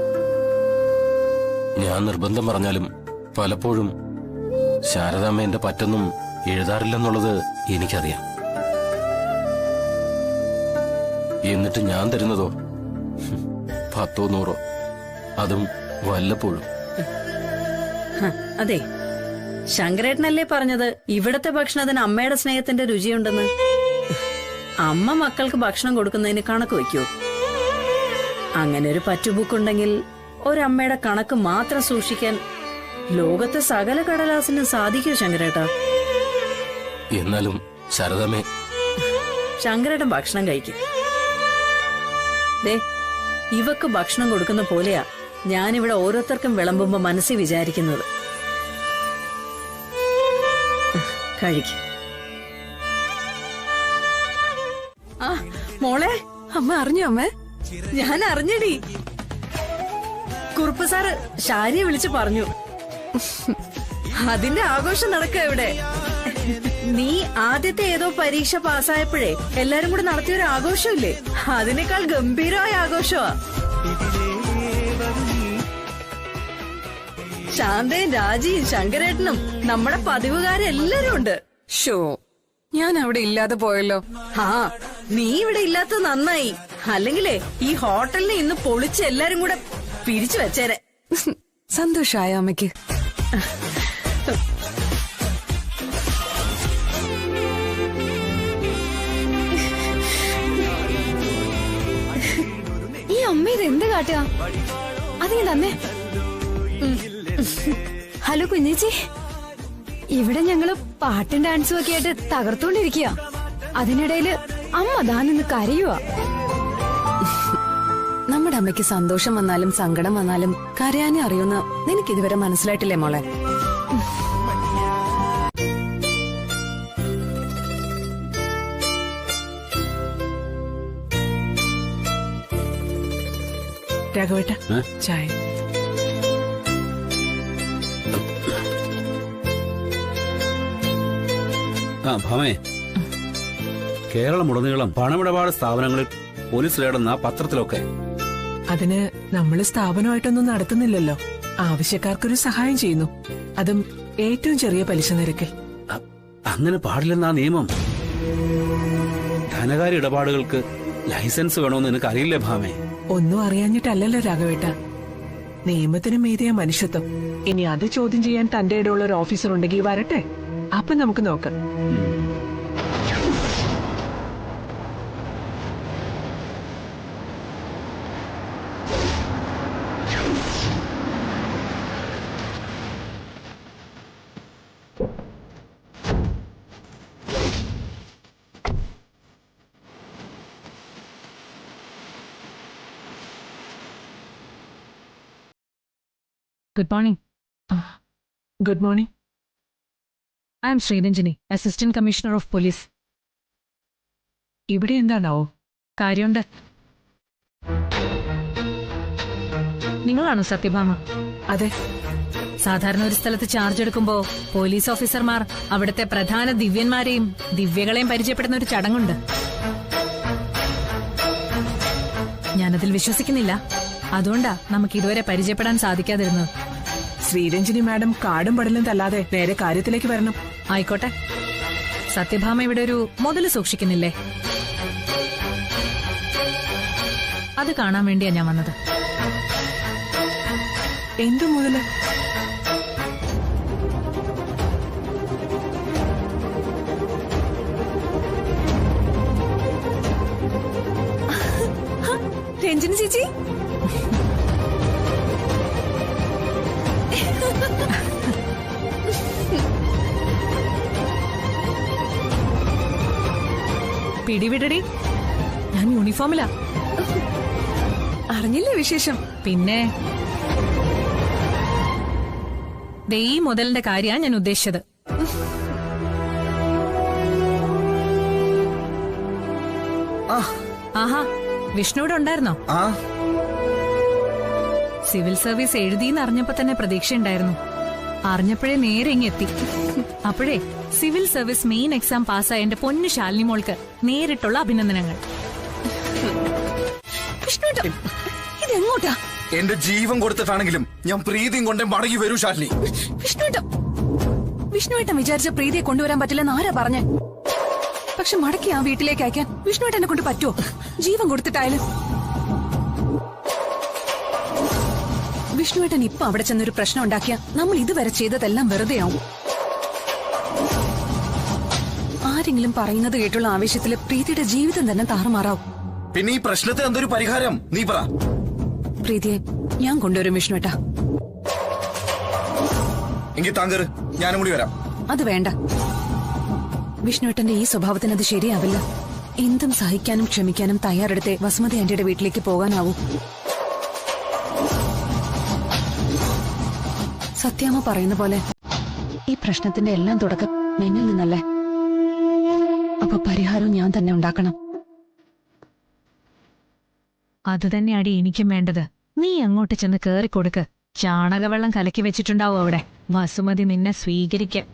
ഞാൻ നിർബന്ധം പറഞ്ഞാലും പലപ്പോഴും ശാരദാമ്മ എന്റെ പറ്റൊന്നും എഴുതാറില്ലെന്നുള്ളത് എനിക്കറിയാം. എന്നിട്ട് ഞാൻ തരുന്നതോ 10 100, അതും വല്ലപ്പോഴും. അതെ, ശങ്കരേട്ടനല്ലേ പറഞ്ഞത് ഇവിടത്തെ ഭക്ഷണത്തിന് അമ്മയുടെ സ്നേഹത്തിന്റെ രുചിയുണ്ടെന്ന്. അമ്മ മക്കൾക്ക് ഭക്ഷണം കൊടുക്കുന്നതിന് കണക്ക് വയ്ക്കോ? അങ്ങനെ ഒരു പറ്റുബുക്കുണ്ടെങ്കിൽ ഒരമ്മയുടെ കണക്ക് മാത്രം സൂക്ഷിക്കാൻ ലോകത്തെ സകല കടലാസിനും സാധിക്കൂ ശങ്കരേട്ടാ. എന്നാലും ശാരദാമ്മേ, ശങ്കരേട്ടൻ ഭക്ഷണം കഴിക്കും. ദേ ഇവക്ക് ഭക്ഷണം കൊടുക്കുന്ന പോലെയാ ഞാനിവിടെ ഓരോരുത്തർക്കും വിളമ്പുമ്പോ മനസ്സിൽ വിചാരിക്കുന്നത്. കഴിക്കും. ആ മോളെ, അമ്മ അറിഞ്ഞോ? അമ്മ ഞാൻ അറിഞ്ഞടി. കുറുപ്പ് സാറ് ശാരിയെ വിളിച്ചു പറഞ്ഞു. അതിന്റെ ആഘോഷം നടക്കുക ഇവിടെ. നീ ആദ്യത്തെ ഏതോ പരീക്ഷ പാസ്സായപ്പോഴേ എല്ലാരും കൂടെ നടത്തിയൊരു ആഘോഷമില്ലേ, അതിനേക്കാൾ ഗംഭീരമായ ആഘോഷമാ. ശാന്തയും രാജിയും ശങ്കരേട്ടനും നമ്മുടെ പതിവുകാരെല്ലാരും ഉണ്ട്. ഷോ, ഞാൻ അവിടെ ഇല്ലാതെ പോയല്ലോ. ആ, നീ ഇവിടെ ഇല്ലാത്തത് നന്നായി. അല്ലെങ്കിലേ ഈ ഹോട്ടലിനെ ഇന്ന് പൊളിച്ച് എല്ലാരും കൂടെ പിരിച്ചു വെച്ചേരെ. സന്തോഷായോ അമ്മയ്ക്ക്? ഈ അമ്മ ഇത് എന്ത് കാട്ടുക? അതിങ്ങ് തന്നെ. ഹലോ കുഞ്ഞേച്ചി, ഇവിടെ ഞങ്ങള് പാട്ടും ഡാൻസും ഒക്കെ ആയിട്ട് തകർത്തോണ്ടിരിക്കുക. അതിനിടയില് അമ്മ ദാ നിന്ന് കരയുവാ. നമ്മുടെ അമ്മയ്ക്ക് സന്തോഷം വന്നാലും സങ്കടം വന്നാലും കരയാനേ അറിയുന്ന നിനക്കിതുവരെ മനസ്സിലായിട്ടില്ലേ മോളെ? രാഘവേട്ട ചായ. ഭാമേ, കേരളമുടനീളം പണമിടപാട് സ്ഥാപനങ്ങളിൽ പോലീസ് റെയ്ഡെന്ന പത്രത്തിലൊക്കെ. അതിന് നമ്മള് സ്ഥാപനമായിട്ടൊന്നും നടത്തുന്നില്ലല്ലോ. ആവശ്യക്കാർക്കൊരു സഹായം ചെയ്യുന്നു, അതും ഏറ്റവും ചെറിയ പലിശ നിരക്കിൽ. അങ്ങനെ പാടില്ലെന്നാ നിയമം. ധനകാര്യ ഇടപാടുകൾക്ക് ലൈസൻസ് വേണമെന്ന് നിനക്ക് അറിയില്ലേ ഭാമേ? ഒന്നും അറിയാഞ്ഞിട്ടല്ലല്ലോ രാഘവേട്ട. നിയമത്തിന് മീതിയ മനുഷ്യത്വം. ഇനി അത് ചോദ്യം ചെയ്യാൻ തന്റെ ഇടമുള്ള ഒരു ഓഫീസർ ഉണ്ടെങ്കിൽ വരട്ടെ, അപ്പൊ നമുക്ക് നോക്കാം. Good morning. Good morning. I M Sriranjini, assistant commissioner of police. ഇവിടെ എന്താണാവോ? കാര്യമുണ്ട്. നിങ്ങളാണോ സത്യഭാമ? അതെ. സാധാരണ ഒരു സ്ഥലത്ത് ചാർജ് എടുക്കുമ്പോ പോലീസ് ഓഫീസർമാർ അവിടുത്തെ പ്രധാന ദിവ്യന്മാരെയും ദിവ്യകളെയും പരിചയപ്പെടുന്ന ഒരു ചടങ്ങുണ്ട്. ഞാനതിൽ വിശ്വസിക്കുന്നില്ല. അതുകൊണ്ടാ നമുക്ക് ഇതുവരെ പരിചയപ്പെടാൻ സാധിക്കാതിരുന്നത്. ശ്രീരഞ്ജിനി മാഡം കാടും പടലും തല്ലാതെ നേരെ കാര്യത്തിലേക്ക് വരണം. ആയിക്കോട്ടെ. സത്യഭാമ ഇവിടെ ഒരു മുതല് സൂക്ഷിക്കുന്നില്ലേ? അത് കാണാൻ വേണ്ടിയാ ഞാൻ വന്നത്. എന്തു മുതല്? രഞ്ജിനി ചേച്ചി, പിടിവിടടി, ഞാൻ യൂണിഫോമിലാ. അറിഞ്ഞില്ലേ വിശേഷം? പിന്നെ ദേ ഈ മുതലിന്റെ കാര്യമാണ് ഞാൻ ഉദ്ദേശിച്ചത്. ആഹാ, വിഷ്ണുവിടെ ഉണ്ടായിരുന്നോ? സിവിൽ സർവീസ് എഴുതിയെന്ന് അറിഞ്ഞപ്പോ തന്നെ പ്രതീക്ഷയുണ്ടായിരുന്നു. അറിഞ്ഞപ്പോഴേ നേരെ ഇങ്ങെത്തി. അപ്പോഴേ സിവിൽ സർവീസ് മെയിൻ എക്സാം പാസ്സായ എന്റെ പൊന്നു ശാലിനി മോൾക്ക് നേരിട്ടുള്ള അഭിനന്ദനങ്ങൾ. ഇതെങ്ങോട്ടാ? എന്റെ ജീവൻ കൊടുത്തിട്ടാണെങ്കിലും ഞാൻ പ്രീതിയും കൊണ്ടേ മടങ്ങി വരൂ ശാലിനി. വിഷ്ണുവേട്ടൻ വിചാരിച്ച പ്രീതിയെ കൊണ്ടുവരാൻ പറ്റില്ലെന്ന് ആരാ പറഞ്ഞേ? പക്ഷെ മടക്കി ആ വീട്ടിലേക്ക് അയക്കാൻ വിഷ്ണുവേട്ടനെ കൊണ്ട് പറ്റുമോ? ജീവൻ കൊടുത്തിട്ടായാലും. വിഷ്ണുവേട്ടൻ ഇപ്പൊ അവിടെ ചെന്നൊരു പ്രശ്നം ഉണ്ടാക്കിയ നമ്മൾ ഇതുവരെ ചെയ്തതെല്ലാം വെറുതെയാവും. ആരെങ്കിലും പറയുന്നത് കേട്ടുള്ള ആവേശത്തില് പ്രീതിയുടെ ജീവിതം തന്നെ താറുമാറാവും. പിന്നെ ഈ പ്രശ്നത്തിന് എന്തൊരു പരിഹാരം നീ പറ. പ്രീതിയെ ഞാൻ കൊണ്ടുവരും വിഷ്ണുവേട്ട. എങ്കിൽ താങ്കര് ഞാനും കൂടി വരാം. അത് വേണ്ട. വിഷ്ണുവേട്ടന്റെ ഈ സ്വഭാവത്തിന് അത് ശരിയാവില്ല. എന്തും സഹിക്കാനും ക്ഷമിക്കാനും തയ്യാറെടുത്ത് വസുമതി ആന്റിയുടെ വീട്ടിലേക്ക് പോകാനാവൂ. സത്യാമ്മ പറയുന്ന പോലെ ഈ പ്രശ്നത്തിന്റെ എല്ലാം തുടക്കം എന്നിൽ നിന്നല്ലേ? അപ്പൊ പരിഹാരം ഞാൻ തന്നെ ഉണ്ടാക്കണം. അതുതന്നെയാടി എനിക്കും വേണ്ടത്. നീ അങ്ങോട്ട് ചെന്ന് കേറിക്കൊടുക്ക്. ചാണകവെള്ളം കലക്കി വെച്ചിട്ടുണ്ടാവും അവിടെ. വസുമതി നിന്നെ സ്വീകരിക്കാൻ.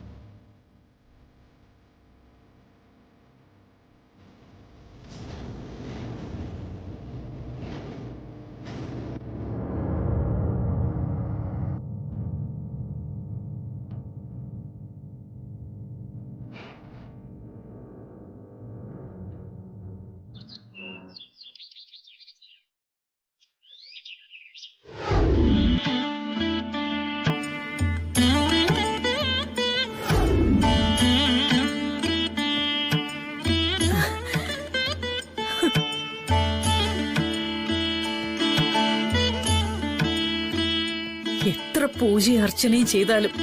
എത്ര പൂജയും അർച്ചനയും ചെയ്താലും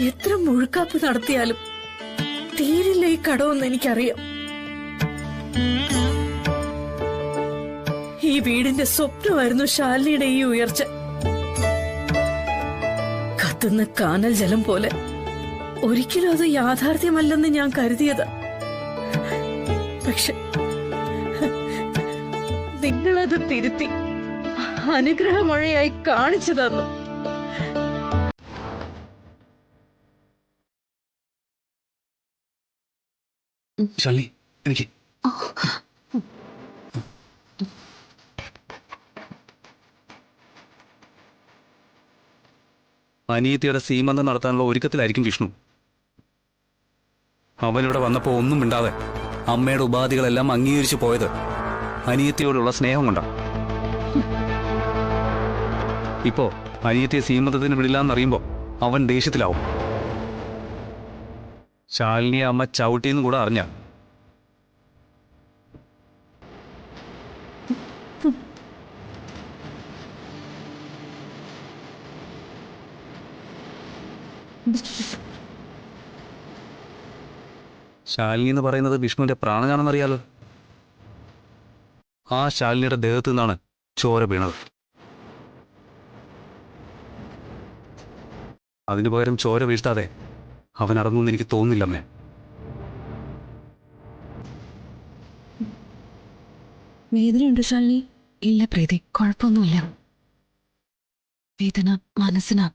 എത്ര മുഴുക്കാപ്പ് നടത്തിയാലും തീരില്ല ഈ കടമെന്ന് എനിക്കറിയാം. ഈ വീടിന്റെ സ്വപ്നമായിരുന്നു ശാലിനിയുടെ ഈ ഉയർച്ച. കത്തുന്ന കാനൽ ജലം പോലെ ഒരിക്കലും അത് യാഥാർത്ഥ്യമല്ലെന്ന് ഞാൻ കരുതിയത്. പക്ഷെ നിങ്ങളത് തിരുത്തി അനുഗ്രഹമഴയായി കാണിച്ചു തന്നു. ശാലിനി, എനിക്ക് അനിയത്തിയുടെ സീമന്തം നടത്താനുള്ള ഒരുക്കത്തിലായിരിക്കും വിഷ്ണു. അവനിവിടെ വന്നപ്പോൾ ഒന്നും മിണ്ടാതെ അമ്മയുടെ ഉപാധികളെല്ലാം അംഗീകരിച്ചു പോയത് അനിയത്തിയോടുള്ള സ്നേഹം കൊണ്ടാണ്. ഇപ്പോ അനിയത്തിയെ സീമന്തത്തിന് വിടില്ലാന്നറിയുമ്പോൾ അവൻ ദേഷ്യത്തിലാവും. ശാലിനിയെ അമ്മ ചവിട്ടിയെന്ന് കൂടെ അറിഞ്ഞ ശാലിനി എന്ന് പറയുന്നത് വിഷ്ണുവിന്റെ പ്രാണനാണെന്നറിയാലോ. ആ ശാലിനിയുടെ ദേഹത്തു നിന്നാണ് ചോര വീണത്. അതിനു പകരം ചോര വീഴ്ത്താതെ അവൻ അടങ്ങുമെന്ന് എനിക്ക് തോന്നുന്നില്ലമ്മേ. വേദനയുണ്ട് ശാലിനി? ഇല്ല പ്രീതി, കുഴപ്പമൊന്നുമില്ല. വേദന മനസ്സിനാ.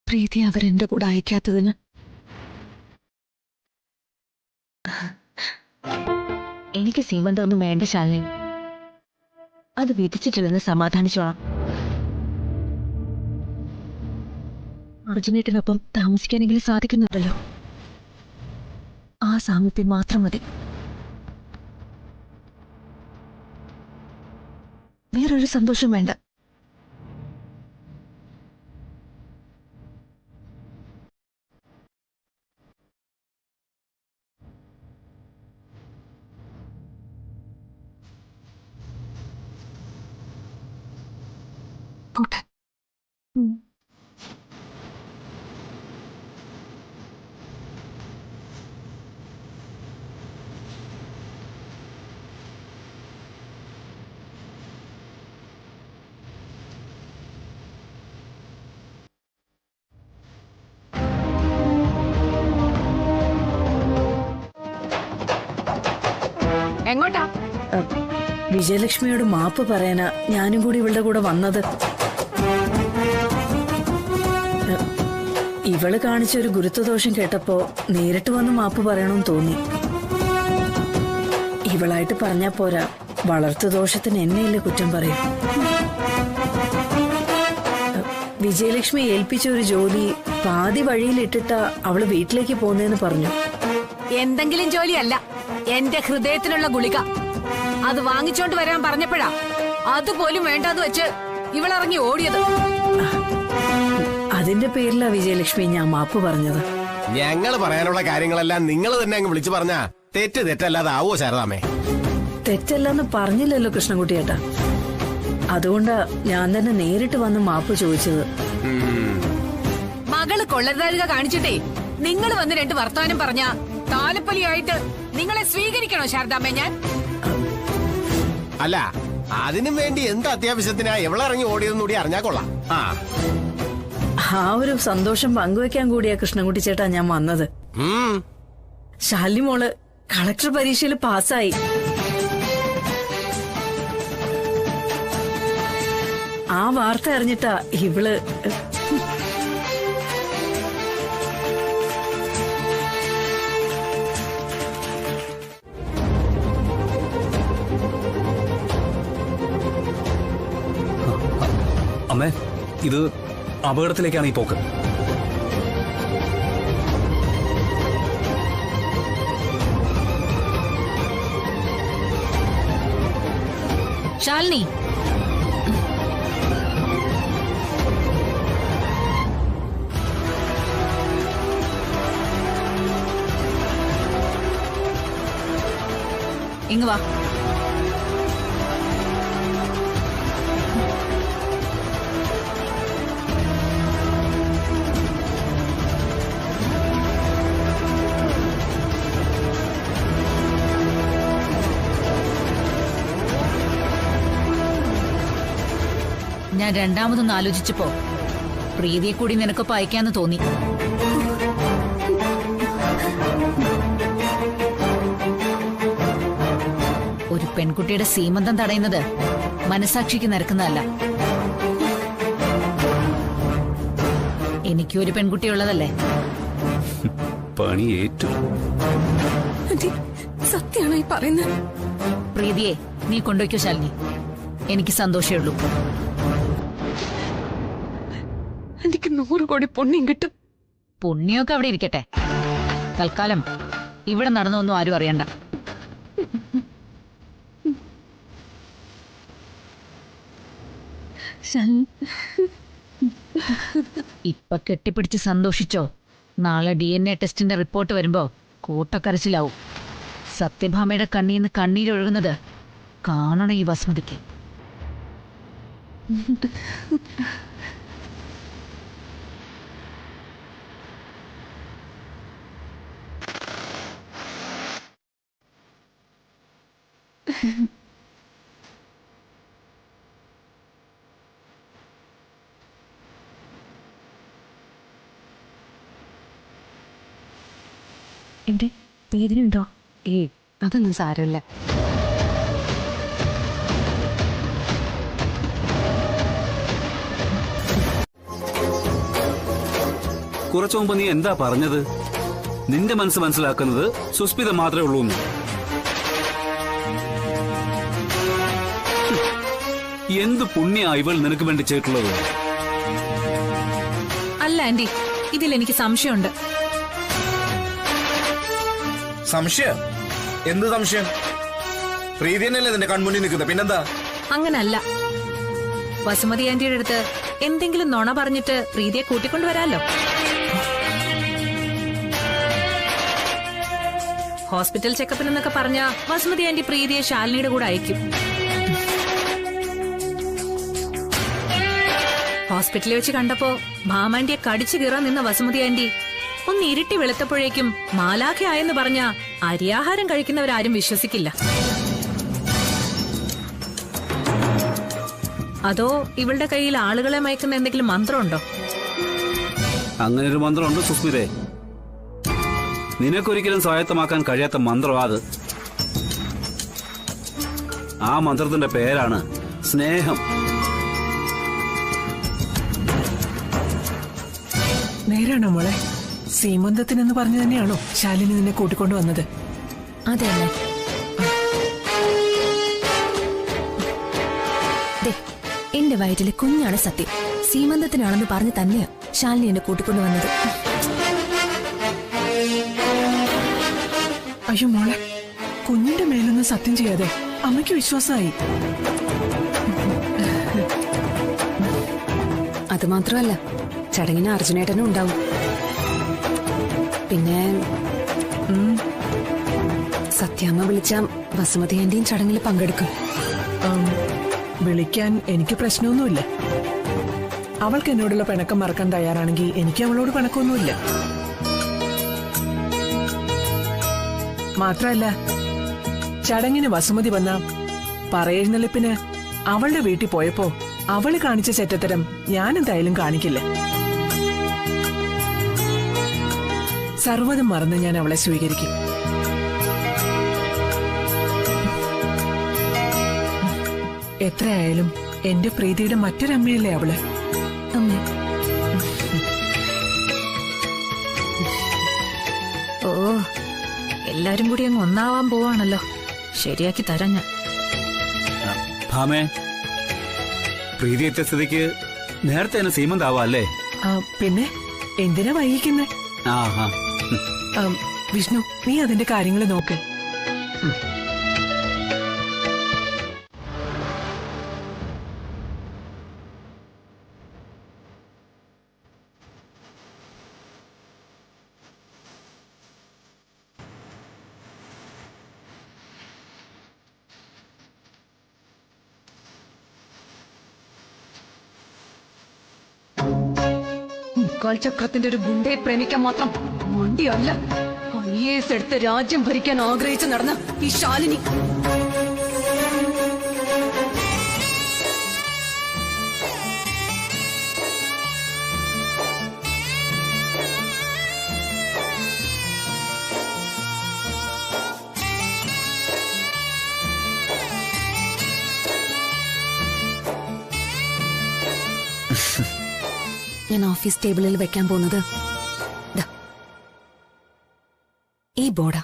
പ്രീതി അവരെന്റെ കൂടെ അയക്കാത്തതിന്. എനിക്ക് സീമന്തമൊന്നും വേണ്ട ശാലിനി. അത് വിധിച്ചിട്ടില്ലെന്ന് സമാധാനിച്ചോളാം. അർജുനേട്ടനൊപ്പം താമസിക്കാനെങ്കിലും സാധിക്കുന്നുണ്ടല്ലോ. ആ സാമീപ്യം മാത്രം മതി. വേറൊരു സന്തോഷം വേണ്ട. പോട്ടെ. എങ്ങോട്ടാ? വിജയലക്ഷ്മിയോട് മാപ്പ് പറയാനാ ഞാനും കൂടി ഇവളുടെ കൂടെ വന്നത്. ഇവള് കാണിച്ച ഒരു ഗുരുത്വദോഷം കേട്ടപ്പോ നേരിട്ട് വന്ന് മാപ്പ് പറയണമെന്ന് തോന്നി. ഇവളായിട്ട് പറഞ്ഞാ പോരാ, വളർത്തുദോഷത്തിന് എന്നെയല്ലേ കുറ്റം പറയും. വിജയലക്ഷ്മി ഏൽപ്പിച്ച ഒരു ജോലി പാതി വഴിയിലിട്ടിട്ടാ അവള് വീട്ടിലേക്ക് പോന്നേന്ന് പറഞ്ഞു. എന്തെങ്കിലും ജോലിയല്ല, എന്റെ ഹൃദയത്തിനുള്ള ഗുളിക. അത് വാങ്ങിച്ചോണ്ട് വരാൻ പറഞ്ഞപ്പോഴാ അതുപോലും വേണ്ടാന്ന് വെച്ച് ഇവളിറങ്ങി ഓടിയത്. അതിന്റെ പേരിലാ വിജയലക്ഷ്മി ഞാൻ മാപ്പ് പറഞ്ഞത്. ഞങ്ങൾ പറയാനുള്ള കാര്യങ്ങളെല്ലാം നിങ്ങൾ തന്നെ അങ്ങ് വിളിച്ചു പറഞ്ഞാ തെറ്റല്ലാതെ ആവോ ശാരദാമ്മേ? തെറ്റല്ലെന്ന് പറഞ്ഞില്ലല്ലോ കൃഷ്ണൻകുട്ടിയേട്ടാ. അതുകൊണ്ടാ ഞാൻ തന്നെ നേരിട്ട് വന്ന് മാപ്പ് ചോദിച്ചത്. മകള് കൊള്ളരുതാരുക കാണിച്ചിട്ടേ നിങ്ങൾ വന്ന് രണ്ട് വർത്തമാനം പറഞ്ഞ താലപ്പൊലിയായിട്ട് നിങ്ങളെ സ്വീകരിക്കണോ ശാരദാമ്മേ? ഞാൻ അല്ല, അതിനും വേണ്ടി എന്ത് അത്യാവശ്യത്തിനാ എവളിറങ്ങി ഓടിയതെന്ന് കൂടി അറിഞ്ഞാ കൊള്ളാം. ആ ഒരു സന്തോഷം പങ്കുവെക്കാൻ കൂടിയാ കൃഷ്ണൻകുട്ടി ചേട്ടാ ഞാൻ വന്നത്. ശാലിനി മോള് കളക്ടർ പരീക്ഷയിൽ പാസ്സായി. ആ വാർത്ത അറിഞ്ഞിട്ടാ ഇവള് അമ്മേ, ഇത് അപകടത്തിലേക്കാണ് ഈ പോക്ക്. ശാലിനി, ഇങ്ങ് വാ. ഞാൻ രണ്ടാമതൊന്ന് ആലോചിച്ചപ്പോ പ്രീതിയെ കൂടി നിനക്കൊപ്പം അയക്കാന്ന് തോന്നി. ഒരു പെൺകുട്ടിയുടെ സീമന്തം തടയുന്നത് മനസാക്ഷിക്ക് നിരക്കുന്നതല്ല. എനിക്കും ഒരു പെൺകുട്ടിയുള്ളതല്ലേ. പണി ഏറ്റു. സത്യമാണോ ഈ പറയുന്നത്? പ്രീതിയെ നീ കൊണ്ടുവയ്ക്കോ ശാലിനി, എനിക്ക് സന്തോഷമേ ഉള്ളൂ. എനിക്ക് 100 കോടി പുണ്യം കിട്ടും. പുണ്യമൊക്കെ അവിടെ ഇരിക്കട്ടെ. തൽക്കാലം ഇവിടെ നടന്നൊന്നും ആരും അറിയണ്ട. ഇപ്പൊ കെട്ടിപ്പിടിച്ച് സന്തോഷിച്ചോ. നാളെ DNA ടെസ്റ്റിന്റെ റിപ്പോർട്ട് വരുമ്പോ കൂട്ടക്കരച്ചിലാവും. സത്യഭാമയുടെ കണ്ണീന്ന് കണ്ണീരൊഴുകുന്നത് കാണണം ഈ വസുമതിക്ക്. എന്റെ വേദനയുണ്ടോ? അതൊന്നും സാരമില്ല. കുറച്ചു മുമ്പ് നീ എന്താ പറഞ്ഞത്? നിന്റെ മനസ്സ് മനസ്സിലാക്കുന്നത് സുസ്മിത മാത്രമേ ഉള്ളൂ. എന്ത് പുണ്യ ഇവൾ നിനക്ക് വേണ്ടി ചെയ്തിട്ടുള്ളത്? അല്ല ആന്റി, ഇതിൽ എനിക്ക് സംശയമുണ്ട്. സംശയം? എന്ത് സംശയം? പ്രീതി തന്നെയല്ലേ നിന്റെ കൺമുന്നിൽ നിൽക്കുന്നത്, പിന്നെന്താ? അങ്ങനല്ല, വസുമതി ആന്റിയുടെ അടുത്ത് എന്തെങ്കിലും നുണ പറഞ്ഞിട്ട് പ്രീതിയെ കൂട്ടിക്കൊണ്ടുവരാല്ലോ. ഹോസ്പിറ്റൽ ചെക്കപ്പിനെന്നൊക്കെ പറഞ്ഞ വസുമതി ആന്റി പ്രീതിയെ ശാലിനിയുടെ കൂടെ അയക്കും. ഹോസ്പിറ്റലിൽ വെച്ച് കണ്ടപ്പോ ഭാമാന്റിയെ കടിച്ചു കീറാൻ നിന്ന വസുമതി ആന്റി ഒന്ന് ഇരുട്ടി വെളുത്തപ്പോഴേക്കും മാലാഖയായെന്ന് പറഞ്ഞ അരിയാഹാരം കഴിക്കുന്നവരാരും വിശ്വസിക്കില്ല. അതോ ഇവളുടെ കയ്യിൽ ആളുകളെ മയക്കുന്ന എന്തെങ്കിലും മന്ത്രമുണ്ടോ? അങ്ങനെ ഒരു മന്ത്രമുണ്ട് സുസ്മിതേ. നിനക്കൊരിക്കലും സ്വായത്തമാക്കാൻ കഴിയാത്ത മന്ത്രമാ അത്. ആ മന്ത്രത്തിന്റെ പേരാണ് സ്നേഹം. നേരാണോ മോളെ? സീമന്തത്തിനെന്ന് പറഞ്ഞു തന്നെയാണോ ശാലിനി നിന്നെ കൂട്ടിക്കൊണ്ടു വന്നത്? അതെ അല്ലേ? എന്റെ വയറ്റിലെ കുഞ്ഞാണ് സത്യം. സീമന്തത്തിനാണെന്ന് പറഞ്ഞു തന്നെയാ ശാലിനി എന്നെ കൂട്ടിക്കൊണ്ടു വന്നത്. അയ്യോ മോളെ, കുഞ്ഞിന്റെ മേലൊന്നും സത്യം ചെയ്യാതെ അമ്മയ്ക്ക് വിശ്വാസമായി. അത് മാത്രമല്ല, ചടങ്ങിന് അർജുനേട്ടനും ഉണ്ടാവും. പിന്നെ സത്യാമ്മ വിളിച്ച വസുമതി ആന്റിയും ചടങ്ങിൽ പങ്കെടുക്കും. വിളിക്കാൻ എനിക്ക് പ്രശ്നമൊന്നുമില്ല. അവൾക്ക് എന്നോടുള്ള പിണക്കം മറക്കാൻ തയ്യാറാണെങ്കിൽ എനിക്ക് അവളോട് പിണക്കമൊന്നുമില്ല. മാത്രല്ല, ചടങ്ങിന് വസുമതി വന്ന പറയെഴുന്നള്ളിപ്പിന് അവളുടെ വീട്ടിൽ പോയപ്പോ അവള് കാണിച്ച ചെറ്റത്തരം ഞാൻ എന്തായാലും കാണിക്കില്ല. സർവ്വതും മറന്ന് ഞാൻ അവളെ സ്വീകരിക്കും. എത്രയായാലും എന്റെ പ്രീതിയുടെ മറ്റൊരമ്മയല്ലേ അവള്. അമ്മേ, ഓ, എല്ലാരും കൂടി അങ്ങ് ഒന്നാവാൻ പോവാണല്ലോ. ശരിയാക്കി തരാം ഞാൻ. ഭാമേ, പ്രീതി എത്തിയ സ്ഥിതിക്ക് നേരത്തെ തന്നെ സീമന്താവാ അല്ലേ? പിന്നെ എന്തിനാ വൈകിക്കുന്നേ? വിഷ്ണു, നീ അതിന്റെ കാര്യങ്ങൾ നോക്ക്. ചക്രത്തിന്റെ ഒരു ഗുണ്ടയെ പ്രേമിക്കാൻ മാത്രം മണ്ടിയല്ല IAS എടുത്ത് രാജ്യം ഭരിക്കാൻ ആഗ്രഹിച്ച് നടന്ന ഈ ശാലിനി. ഞാൻ ഓഫീസ് ടേബിളിൽ വെക്കാൻ പോകുന്നത് ഈ ബോർഡാ.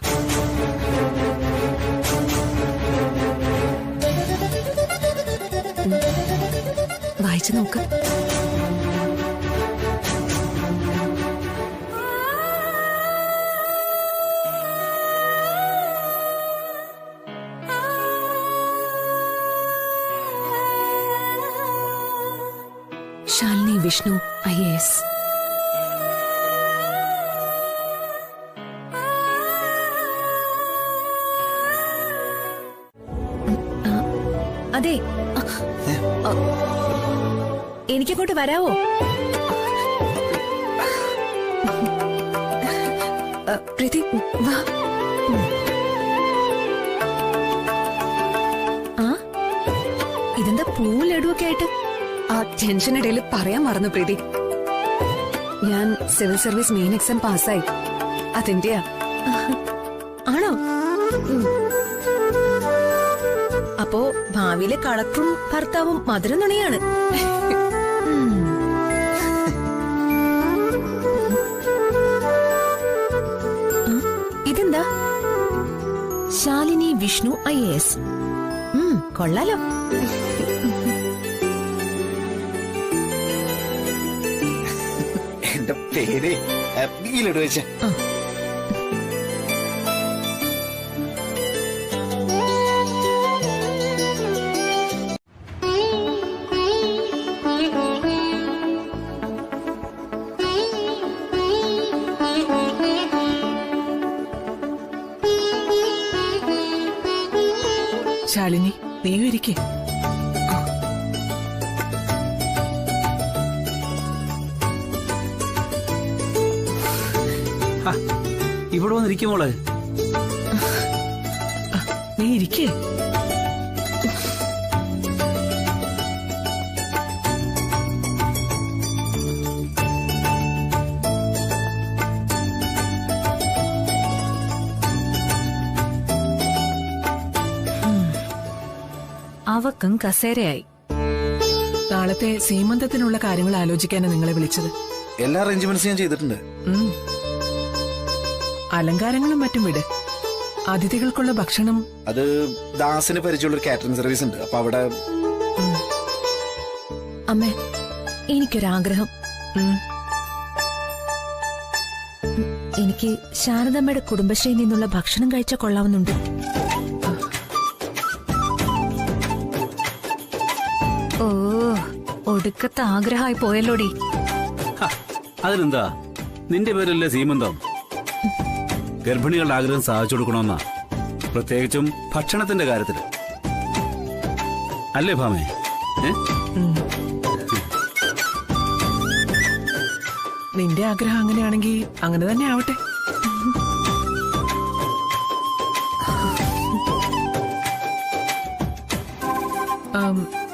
വായിച്ചു നോക്ക്. ശാലിനി വിഷ്ണു IAS. അതെ, എനിക്കങ്ങോട്ട് വരാവോ? പ്രീതി വാ. ആ ഇതെന്താ പൂവും ലഡുവൊക്കെ ആയിട്ട്? ആ ടെൻഷനിടയിൽ പറയാൻ മറന്നു പ്രീതി. ഞാൻ സിവിൽ സർവീസ് മെയിൻ എക്സാം പാസ്സായി. അതിന്റെയാ. ആണോ? അപ്പോ ഭാവിയിലെ കളക്ടറും ഭർത്താവും മധുരം നുണയാണ്. ഇതെന്താ? ശാലിനി വിഷ്ണു IAS. കൊള്ളാലോ. എന്റെ പേര് ലഡു വെച്ച. ശാലിനി, നീ ഇരിക്കേ. ഇവിടെ വന്നിരിക്കുമോളെ. നീ ഇരിക്കേ. അവക്കും കസേരയായി. നാളത്തെ സീമന്തത്തിനുള്ള കാര്യങ്ങൾ ആലോചിക്കാനാണ് നിങ്ങളെ വിളിച്ചത്. എല്ലാ അറേഞ്ച്മെന്റ്സും ഞാൻ ചെയ്തിട്ടുണ്ട്. അലങ്കാരങ്ങളും മറ്റും വിട്. അതിഥികൾക്കുള്ള ഭക്ഷണം അത് ദാസിന് പരിചയമുള്ള ഒരു കാറ്ററിംഗ് സർവീസ് ഉണ്ട്. അപ്പൊ അവിടെ അമ്മേ, എനിക്കൊരാഗ്രഹം. എനിക്ക് ശാരദമ്മയുടെ കുടുംബശ്രീയിൽ നിന്നുള്ള ഭക്ഷണം കഴിച്ച കൊള്ളാവുന്നുണ്ട്. ഓ, ഒടുക്കത്തെ ആഗ്രഹമായി പോയല്ലോടി. അതിനെന്താ, നിന്റെ പേരല്ലേ സീമന്തം. ഗർഭിണികളുടെ ആഗ്രഹം സാധിച്ചു കൊടുക്കണമെന്നാ, പ്രത്യേകിച്ചും ഭക്ഷണത്തിന്റെ കാര്യത്തിൽ. അല്ലേ ഭാമേ? നിന്റെ ആഗ്രഹം അങ്ങനെയാണെങ്കിൽ അങ്ങനെ തന്നെ ആവട്ടെ.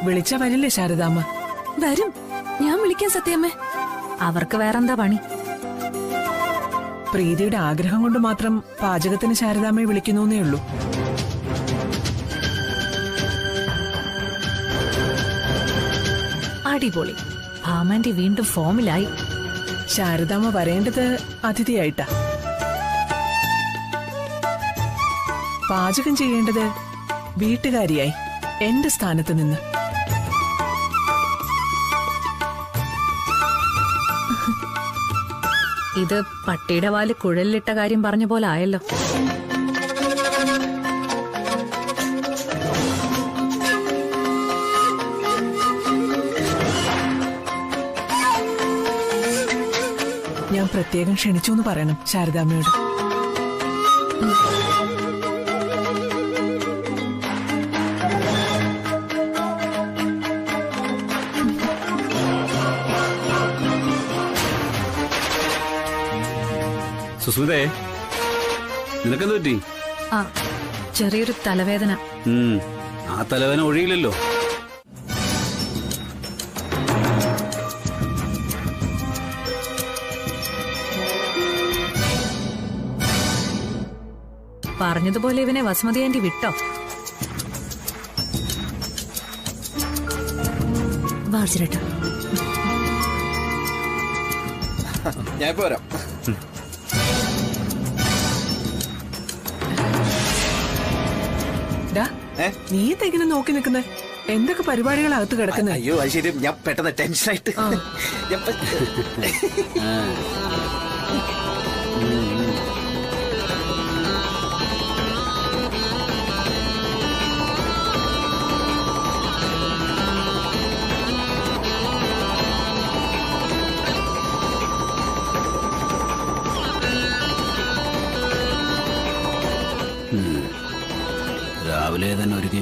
വിളിച്ചാ വരില്ലേ ശാരദാമ്മ? വരും, ഞാൻ വിളിക്കാൻ സത്യമ്മേ. അവർക്ക് വേറെന്താ പണി? പ്രീതിയുടെ ആഗ്രഹം കൊണ്ട് മാത്രം പാചകത്തിന് ശാരദാമ്മയെ വിളിക്കുന്നേ ഉള്ളൂ. അടിപൊളി. ഭാമാന്റെ വീണ്ടും ഫോമിലായി. ശാരദാമ്മ വരേണ്ടത് അതിഥിയായിട്ടാ. പാചകം ചെയ്യേണ്ടത് വീട്ടുകാരിയായി, എന്റെ സ്ഥാനത്ത് നിന്ന്. ഇത് പട്ടിയുടെ വാല് കുഴലിലിട്ട കാര്യം പറഞ്ഞ പോലെ ആയല്ലോ. ഞാൻ പ്രത്യേകം ക്ഷണിച്ചു എന്ന് പറയണം ശാരദാമ്മയോട്. സുസ്മിതേ, നിനക്കെന്ത് പറ്റി? ആ, ചെറിയൊരു തലവേദന. ആ തലവേദന ഒഴിയില്ലല്ലോ. പറഞ്ഞതുപോലെ ഇവനെ വസുമതി ആന്റി വിട്ടോ? വാർച്ചരട്ടാ, ഞാൻ പോരാം. നീ തെങ്ങനെ നോക്കി നിൽക്കുന്നേ? എന്തൊക്കെ പരിപാടികളകത്ത് കിടക്കുന്നത്? അയ്യോ, അത് ശരി. ഞാൻ പെട്ടെന്ന് ടെൻഷനായിട്ട്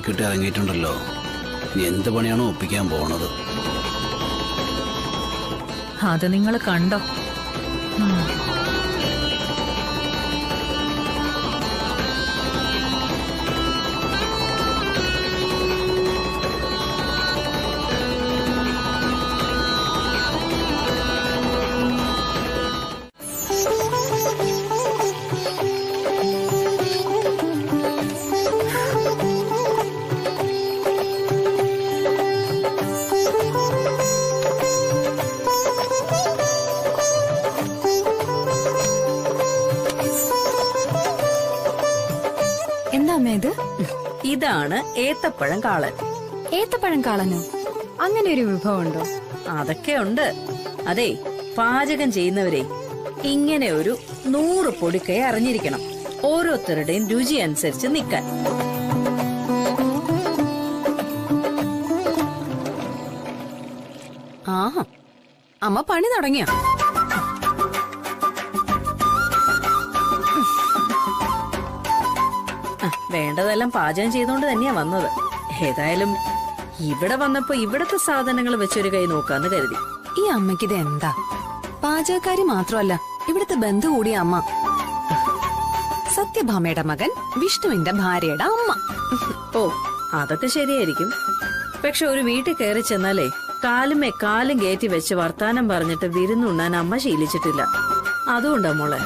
മെനക്കെട്ട് ഇറങ്ങിയിട്ടുണ്ടല്ലോ. നീ എന്ത് പണിയാണോ ഒപ്പിക്കാൻ പോണത്? അത് നിങ്ങൾ കണ്ടോ? ഇതാണ് ഏത്തപ്പഴം കാളൻ. ഏത്തപ്പഴം കാളനോ? അങ്ങനെ ഒരു വിഭവം ഉണ്ടോ? അതൊക്കെ ഉണ്ട്. അതെ, പാചകം ചെയ്യുന്നവരെ ഇങ്ങനെ ഒരു 100 പൊടിക്കൈ അറിഞ്ഞിരിക്കണം, ഓരോരുത്തരുടെയും രുചി അനുസരിച്ച് നിൽക്കാൻ. ആഹാ, അമ്മ പണി തുടങ്ങിയ? വേണ്ടതെല്ലാം പാചകം ചെയ്തുകൊണ്ട് തന്നെയാ വന്നത്. ഏതായാലും ഇവിടെ വന്നപ്പോ ഇവിടത്തെ സാധനങ്ങൾ വെച്ചൊരു കൈ നോക്കാന്ന് കരുതി. ഈ അമ്മയ്ക്കിത് എന്താ? പാചകക്കാരി മാത്രമല്ല, ഇവിടുത്തെ ബന്ധു കൂടിയ അമ്മ. സത്യഭാമയുടെ മകൻ, വിഷ്ണുവിന്റെ ഭാര്യയുടെ അമ്മ. ഓ, അതൊക്കെ ശരിയായിരിക്കും. പക്ഷെ ഒരു വീട്ടിൽ കയറി ചെന്നാലേ കാലുമേ കാലും കയറ്റി വെച്ച് വർത്താനം പറഞ്ഞിട്ട് വിരുന്നുണ്ണാൻ അമ്മ ശീലിച്ചിട്ടില്ല. അതുകൊണ്ടാ മോളെ.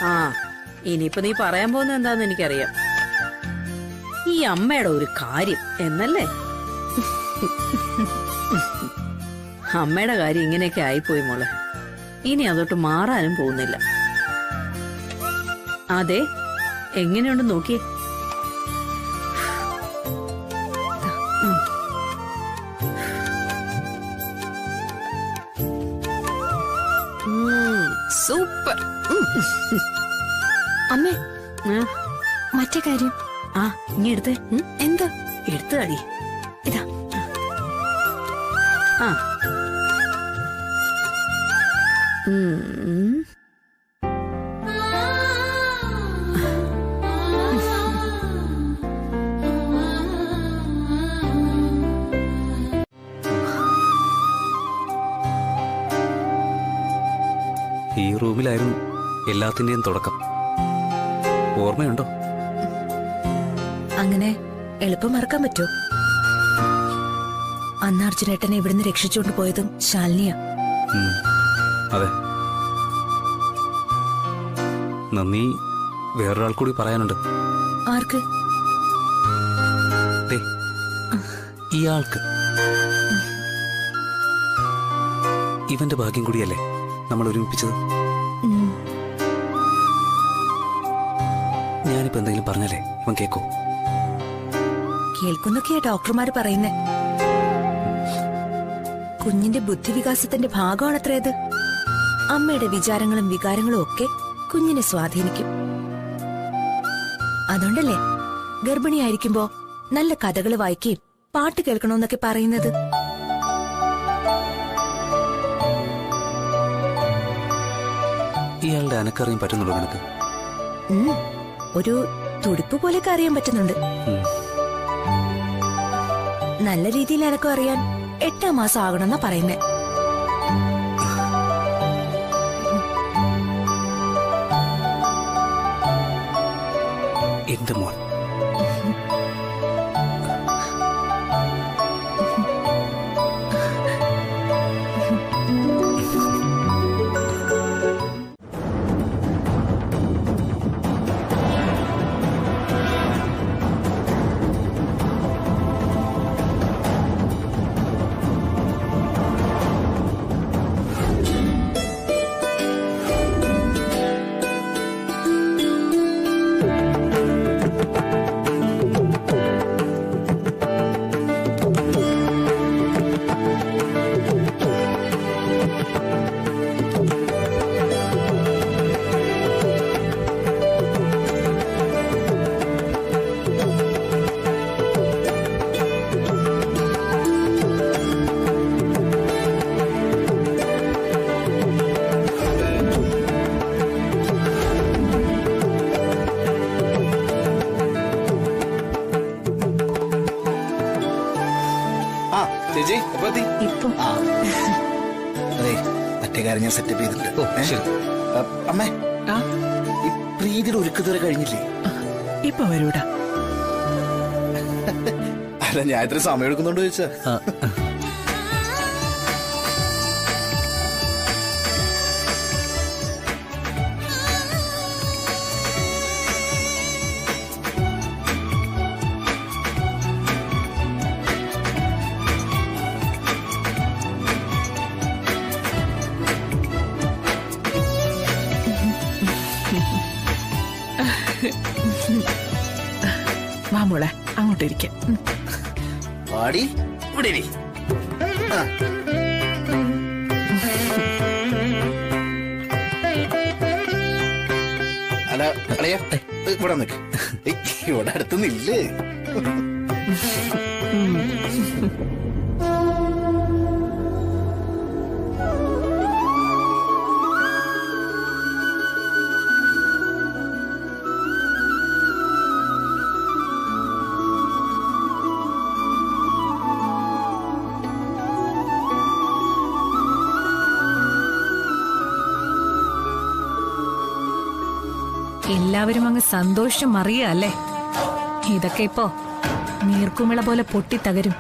ആ, ഇനിയിപ്പോ നീ പറയാൻ പോകുന്ന എന്താന്ന് എനിക്കറിയാം. ഈ അമ്മയുടെ ഒരു കാര്യം എന്നല്ലേ? അമ്മയുടെ കാര്യം ഇങ്ങനെയൊക്കെ ആയിപ്പോയി മോളെ. ഇനി അതൊട്ട് മാറാനും പോകുന്നില്ല. അതെ, എങ്ങനെയുണ്ട് നോക്കിയേ. സൂപ്പർ. അമ്മേ, മറ്റേ കാര്യം. ആ, ഇനി എടുത്തേ. എന്താ? എടുത്ത് അടി. ഇതാ. ആ. ഈ റൂമിലായിരുന്നു എല്ലാത്തിന്റെയും തുടക്കം. ഓർമ്മയുണ്ടോ? അങ്ങനെ എളുപ്പം മറക്കാൻ പറ്റോ? അന്ന് അർജുനേട്ടനെ ഇവിടുന്ന് രക്ഷിച്ചുകൊണ്ട് പോയതും ശാലിനിയ. അതെ. നന്ദി വേറൊരാൾ കൂടി പറയാനുണ്ട്. ആർക്ക്? ഇയാൾക്ക്. ഇവന്റെ ഭാഗ്യം കൂടിയല്ലേ നമ്മൾ ഒരുമിപ്പിച്ചത്. ഞാനിപ്പോ എന്തെങ്കിലും പറഞ്ഞാലേ ഇവൻ കേക്കോ? കേൾക്കുന്നൊക്കെയാ ഡോക്ടർമാര് പറയുന്നേ. കുഞ്ഞിന്റെ ബുദ്ധിവികാസത്തിന്റെ ഭാഗമാണത്രേത്. അമ്മയുടെ വിചാരങ്ങളും വികാരങ്ങളും ഒക്കെ കുഞ്ഞിനെ സ്വാധീനിക്കും. അതുകൊണ്ടല്ലേ ഗർഭിണിയായിരിക്കുമ്പോ നല്ല കഥകൾ വായിക്കുകയും പാട്ട് കേൾക്കണമെന്നൊക്കെ പറയുന്നത്. ഇയാളുടെ അനക്കറിയാൻ പറ്റുന്നുണ്ടോ നിനക്ക്? ഒരു തുടിപ്പ് പോലെയൊക്കെ അറിയാൻ പറ്റുന്നുണ്ട്. നല്ല രീതിയിൽ എനക്കും അറിയാൻ 8 മാസം ആകണമെന്നാ പറയുന്നേ. എന്റെ മോൻ. ആ ചേച്ചി എപ്പോ എത്തി? ആ. അതെ മറ്റേ കാര്യം ഞാൻ സെറ്റപ്പ് ചെയ്തിട്ടുണ്ട്. അമ്മേ ഈ പ്രീതിയുടെ ഒരുക്കതുവരെ കഴിഞ്ഞില്ലേ? ഇപ്പൊ വരൂടാ. അല്ല ഞാൻ ഇത്ര സമയം എടുക്കുന്നുണ്ടോ ചോദിച്ചാ. വാമോളെ അങ്ങോട്ടിരിക്കാം. പാടി ഇവിടെ ഇരി. ആ. അല്ല അളയാ ഇവിടെ നിൽക്ക്. ഇവിടെ അടുത്തൊന്നില്ലേ? എല്ലാവരും അങ്ങ് സന്തോഷം അറിയല്ലേ. ഇതൊക്കെ ഇപ്പോ നീർക്കുമിള പോലെ പൊട്ടിത്തകരും.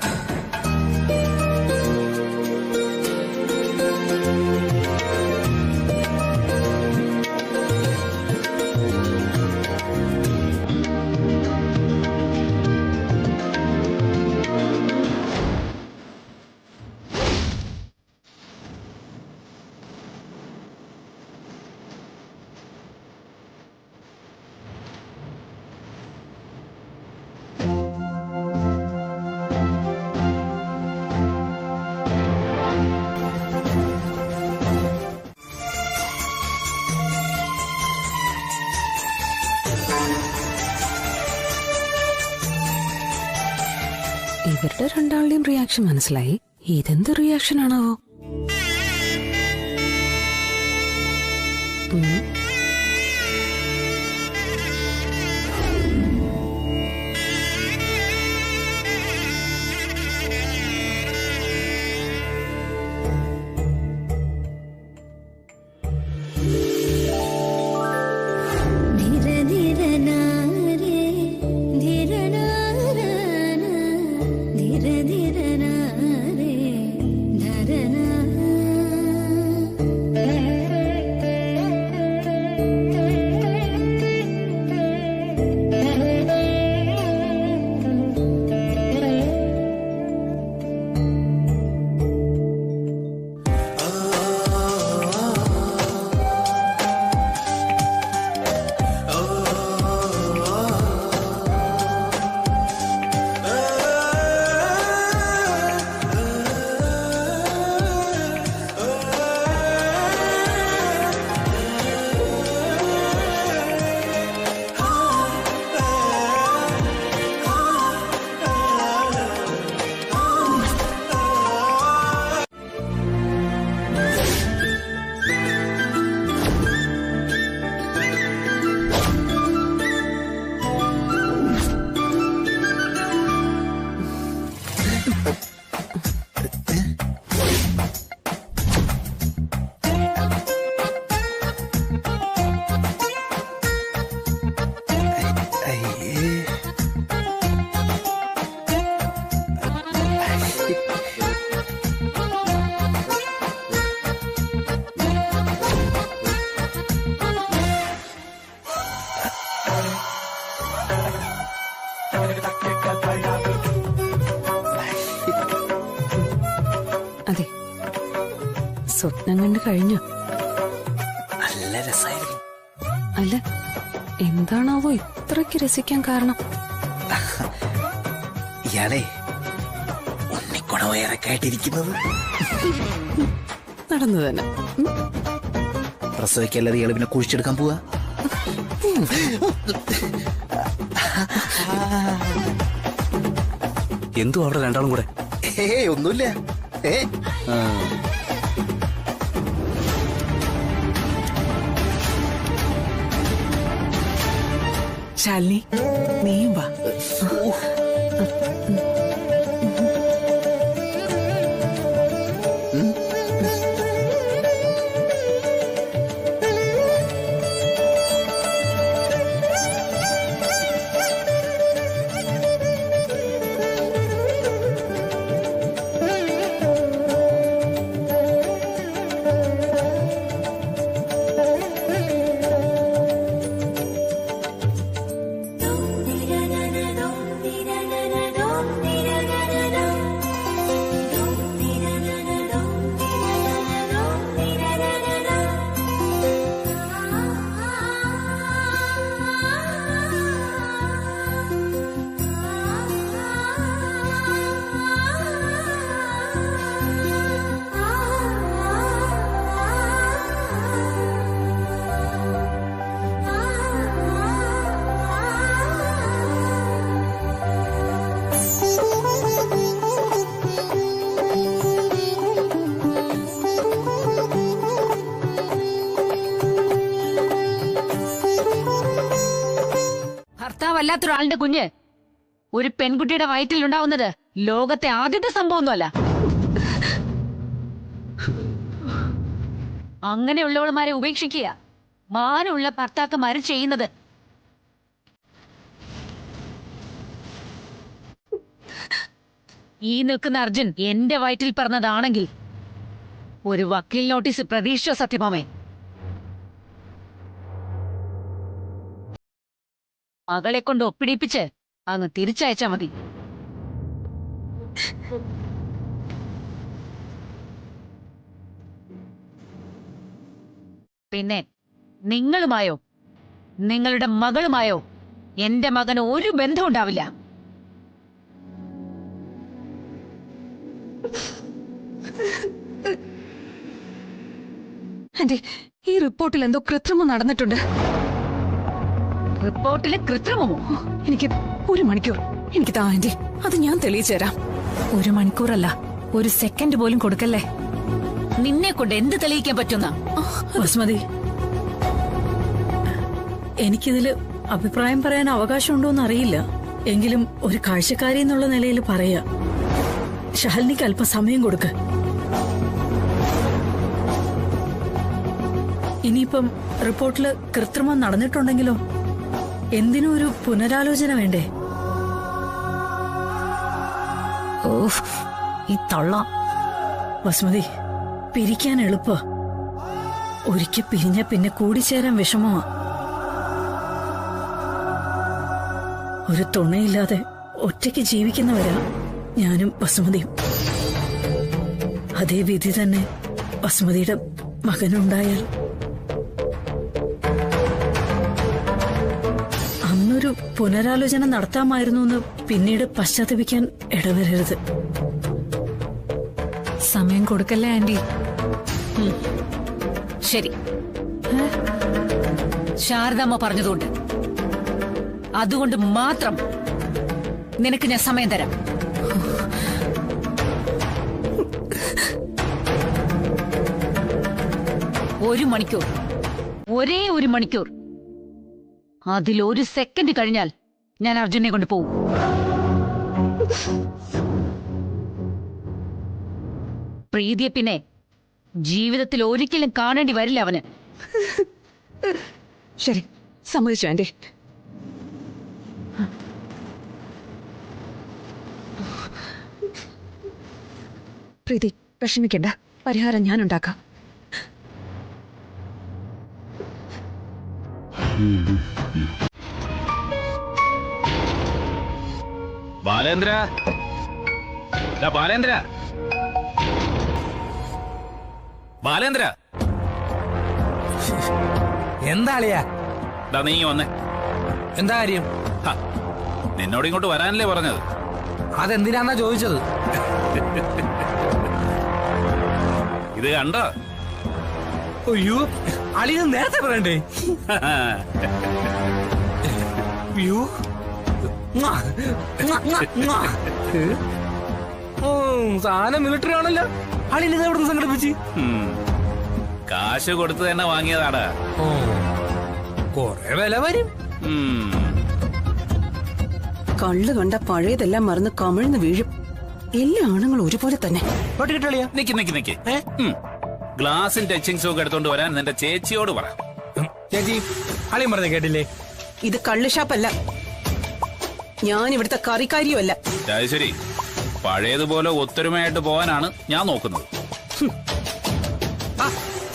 ഇവരുടെ രണ്ടാളുടെയും റിയാക്ഷൻ മനസ്സിലായി. ഇതെന്ത് റിയാക്ഷൻ ആണാവോ? അതെ, സ്വപ്നം കണ്ട് കഴിഞ്ഞു. നല്ല രസായിരുന്നു. അല്ല, എന്താണാവോ ഇത്രയ്ക്ക് രസിക്കാൻ കാരണം? ഇയാളെ ഉണ്ണിക്കുടവയറൊക്കെ ആയിട്ടിരിക്കുന്നത് നടന്നു തന്നെ. പ്രസവിക്കല്ലാതെ ഇയാള് പിന്നെ കുഴിച്ചെടുക്കാൻ പോവാ. എന്തോ അവിടെ രണ്ടാളും കൂടെ? ഒന്നുമില്ല. ശാലിനി, നീയും വാ. വല്ലാത്തൊരാളിന്റെ കുഞ്ഞ് ഒരു പെൺകുട്ടിയുടെ വയറ്റിലുണ്ടാവുന്നത് ലോകത്തെ ആദ്യത്തെ സംഭവമൊന്നുമല്ല. അങ്ങനെയുള്ളവൾമാരെ ഉപേക്ഷിക്കുക മാനുള്ള ഭർത്താക്കന്മാര് ചെയ്യുന്നത്. ഈ നിൽക്കുന്ന അർജുൻ എന്റെ വയറ്റിൽ പറഞ്ഞതാണെങ്കിൽ ഒരു വക്കീൽ നോട്ടീസ് പ്രതീക്ഷിച്ചോ സത്യഭാമേ? മകളെ കൊണ്ട് ഒപ്പിടിപ്പിച്ച് അങ്ങ് തിരിച്ചയച്ചാ മതി. പിന്നെ നിങ്ങളുമായോ നിങ്ങളുടെ മകളുമായോ എന്റെ മകന് ഒരു ബന്ധം ഉണ്ടാവില്ല. ആന്റി, ഈ റിപ്പോർട്ടിൽ എന്തോ കൃത്രിമം നടന്നിട്ടുണ്ട്. റിപ്പോർട്ടിലെ കൃത്രിമമോ? എനിക്ക് 1 മണിക്കൂർ എനിക്ക് താ ആന്റി, അത് ഞാൻ തെളിയിച്ചു തരാം. 1 മണിക്കൂറല്ല, 1 സെക്കൻഡ് പോലും കൊടുക്കല്ലേ. നിന്നെ കൊണ്ട് എന്ത് തെളിയിക്കാൻ പറ്റുന്ന? ബസ്മതി, എനിക്കിതില് അഭിപ്രായം പറയാൻ അവകാശമുണ്ടോന്ന് അറിയില്ല. എങ്കിലും ഒരു കാഴ്ചക്കാരി എന്നുള്ള നിലയിൽ പറയാ, ഷഹലിനിക്ക് അല്പം സമയം കൊടുക്ക്. ഇനിയിപ്പം റിപ്പോർട്ടില് കൃത്രിമം നടന്നിട്ടുണ്ടെങ്കിലോ എന്തിനും ഒരു പുനരാലോചന വേണ്ടേ? ഓഹ്, ഈ തള്ള. ബസ്മതി, പിരിക്കാൻ എളുപ്പ, ഒരിക്കൽ പിരിഞ്ഞ പിന്നെ കൂടിച്ചേരാൻ വിഷമമാ. ഒരു തുണയില്ലാതെ ഒറ്റയ്ക്ക് ജീവിക്കുന്നവരാ ഞാനും ബസുമതിയും. അതേ വിധി തന്നെ ബസുമതിയുടെ മകനുണ്ടായാൽ അന്നൊരു പുനരാലോചന നടത്താമായിരുന്നു എന്ന് പിന്നീട് പശ്ചാത്തപിക്കാൻ ഇടവരരുത്. സമയം കൊടുക്കല്ലേ ആന്റി? ശരി, ശാരദാമ്മ പറഞ്ഞതുകൊണ്ട് അതുകൊണ്ട് മാത്രം നിനക്ക് ഞാൻ സമയം തരാം. ഒരു മണിക്കൂർ, ഒരേ 1 മണിക്കൂർ. അതിൽ1 സെക്കൻഡ് കഴിഞ്ഞാൽ ഞാൻ അർജുനെ കൊണ്ട് പോകും. പ്രീതിയെ പിന്നെ ജീവിതത്തിൽ ഒരിക്കലും കാണേണ്ടി വരില്ല അവന്. ശരി, സമ്മതിച്ചു ആന്റി. പ്രീതി, വിഷമിക്കണ്ട, പരിഹാരം ഞാൻ ഉണ്ടാക്കാം. ബാലേന്ദ്ര, ബാലേന്ദ്ര, ബാലേന്ദ്ര, എന്താളിയാ? നീ വന്നേ. എന്താ കാര്യം? നിന്നോട് ഇങ്ങോട്ട് വരാനല്ലേ പറഞ്ഞത്? അതെന്തിനാന്നാ ചോദിച്ചത്? ഇത് കണ്ടോ? അയ്യോ, അളിയ നേരത്തെ പറയണ്ടേ? അയ്യോ, സാധനം മിലിറ്ററി ആണല്ലോ. അളിനെ എവിടെ സംഘടിപ്പിച്ച്? കാശ് കൊടുത്ത് തന്നെ വാങ്ങിയതാടാ. കൊറേ വില വരും. കള്ള് കണ്ട പഴയതെല്ലാം മറന്ന് കമിഴ്ന്ന് വീഴും. എല്ലാ ആണുങ്ങളും ഒരുപോലെ തന്നെ. നിക്ക് ഗ്ലാസും ടച്ചിങ്സും ഒക്കെ എടുത്തോണ്ട് വരാൻ നിന്റെ ചേച്ചിയോട് പറ. ചേച്ചി, അളിയും പറഞ്ഞ കേട്ടില്ലേ? ഇത് കള്ള് ഷാപ്പല്ല, ഞാൻ ഇവിടുത്തെ കറിക്കാരിയും അല്ല. ശരി, പഴയതുപോലെ ഒത്തൊരുമയായിട്ട് പോകാനാണ് ഞാൻ നോക്കുന്നത്.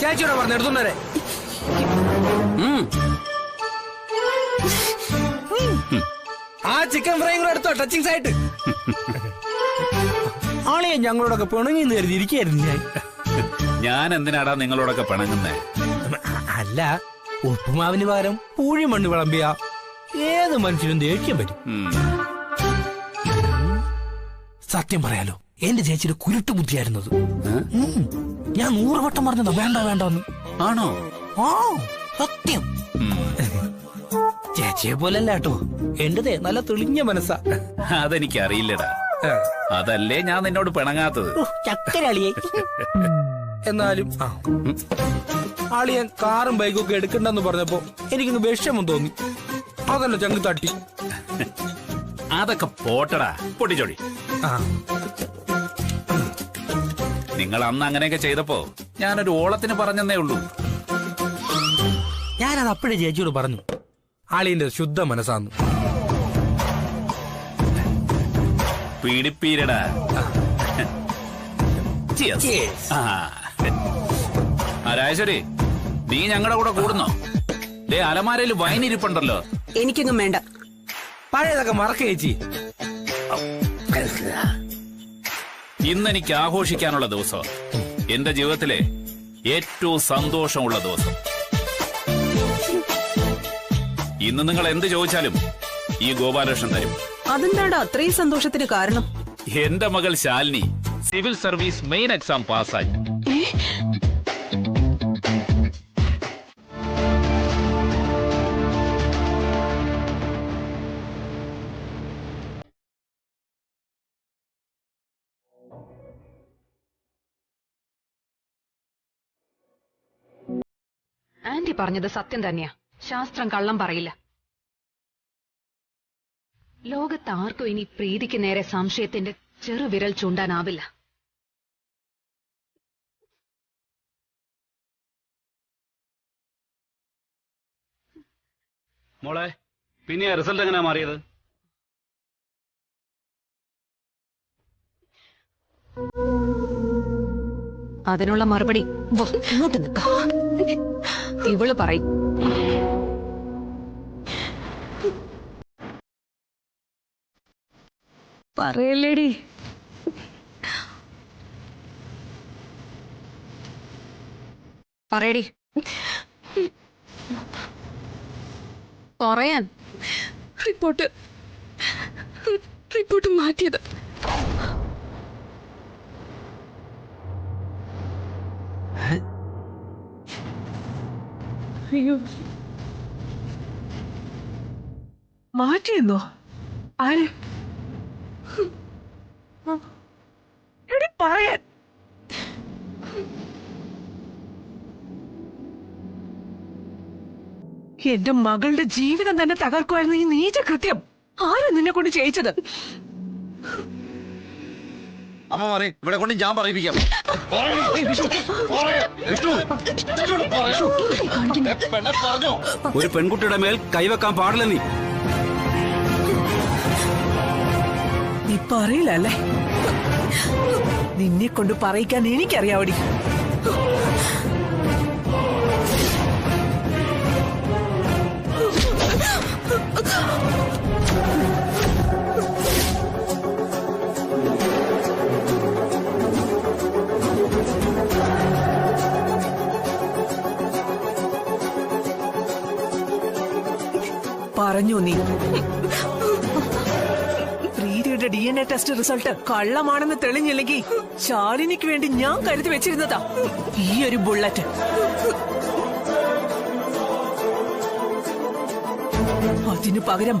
ചേച്ചിയോടെ പറഞ്ഞു എടുത്തോണ്ടേ. ആ ചിക്കൻ ഫ്രൈ കൂടെ എടുത്തോ, ടച്ചിങ്സ് ആയിട്ട്. ആളെയും ഞങ്ങളോടൊക്കെ പിണങ്ങിന്ന് കരുതിയിരിക്കായിരുന്നു ഞാൻ. ഞാൻ എന്തിനാടാ നിങ്ങളോടൊക്കെ പിണങ്ങുന്നേ? അല്ല, ഉപ്പുമാവിന് പകരം പൂഴി മണ്ണ് വിളമ്പിയ ഏത് മനുഷ്യനും ദേഷ്യം വരും. സത്യം പറയാലോ, എന്റെ ചേച്ചിയുടെ കുരുട്ട് ബുദ്ധിയായിരുന്നത്. ഞാൻ 100 വട്ടം പറഞ്ഞതാ വേണ്ട വേണ്ടെന്ന്. ആണോ? ആ, സത്യം. ചേച്ചിയെ പോലല്ല കേട്ടോ, എന്റേതേ നല്ല തെളിഞ്ഞ മനസ്സാ. അതെനിക്ക് അറിയില്ലടാ, അതല്ലേ ഞാൻ നിന്നോട് പിണങ്ങാത്തത്. ചക്കരളിയെ. എന്നാലും ആളിയൻ കാറും ബൈക്കും ഒക്കെ എടുക്കണ്ടെന്ന് പറഞ്ഞപ്പോ എനിക്കൊന്ന് വിഷമം തോന്നി. അതല്ല ചങ്ക് തട്ടി. അതൊക്കെ പോട്ടടാ, പൊട്ടിച്ചോടി. നിങ്ങൾ അന്ന് അങ്ങനെയൊക്കെ ചെയ്തപ്പോ ഞാനൊരു ഓളത്തിന് പറഞ്ഞെന്നേ ഉള്ളൂ. ഞാനത് അപ്പോഴേ ചേച്ചിയോട് പറഞ്ഞു, ആളിന്റെ ശുദ്ധ മനസ്സാന്ന്. പീഡിപ്പീരടാ. രാജേശ്വരി, നീ ഞങ്ങളുടെ കൂടെ കൂടുന്നോ? ദേ അലമാരയിൽ വൈൻ ഇരിപ്പുണ്ടല്ലോ. എനിക്കൊന്നും വേണ്ട. പഴയതൊക്കെ മറക്ക ചേച്ചി. ഇന്നെനിക്ക് ആഘോഷിക്കാനുള്ള ദിവസം, എന്റെ ജീവിതത്തിലെ ഏറ്റവും സന്തോഷമുള്ള ദിവസം. ഇന്ന് നിങ്ങൾ എന്ത് ചോദിച്ചാലും ഈ ഗോപാലകൃഷ്ണൻ തരും. അതെന്താടാ അത്രയും സന്തോഷത്തിന് കാരണം? എന്റെ മകൾ Shalini civil service main exam പാസ്സായി. ആന്റി പറഞ്ഞത് സത്യം തന്നെയാ. ശാസ്ത്രം കള്ളം പറയില്ല. ലോകത്ത് ആർക്കും ഇനി പ്രീതിക്ക് നേരെ സംശയത്തിന്റെ ചെറുവിരൽ ചൂണ്ടാനാവില്ല. മോളെ, പിന്നെ റിസൾട്ട് എങ്ങനെയാ മാറിയത്? അതിനുള്ള മറുപടി ഇങ്ങോട്ട് നിൽക്ക. ഇവള് പറയും. പറയല്ലേടി. പറയടി. പറയാൻ റിപ്പോർട്ട് മാറ്റിയത്. അയ്യോ, മാറ്റിയെന്നോ? ആര്? എടി പറയാൻ. എന്റെ മകളുടെ ജീവിതം തന്നെ തകർക്കുമായിരുന്നു ഈ നീച കൃത്യം. ആരാ നിന്നെ കൊണ്ട് ചെയ്യിച്ചത്? അമ്മ മാറി, ഇവിടെ കൊണ്ട് ഞാൻ പറയിപ്പിക്കാം. ഒരു പെൺകുട്ടിയുടെ മേൽ കൈവെക്കാൻ പാടില്ല. നീ പറയില്ല അല്ലേ? നിന്നെ കൊണ്ട് പറയിക്കാൻ എനിക്കറിയാവടി. പറഞ്ഞു നീ. പ്രീതിയുടെ DNA ടെസ്റ്റ് റിസൾട്ട് കള്ളമാണെന്ന് തെളിഞ്ഞില്ലെങ്കിൽ ശാലിനിക്ക് വേണ്ടി ഞാൻ കരുതി വെച്ചിരുന്നതാ ഈ ഒരു ബുള്ളറ്റ്. അതിനു പകരം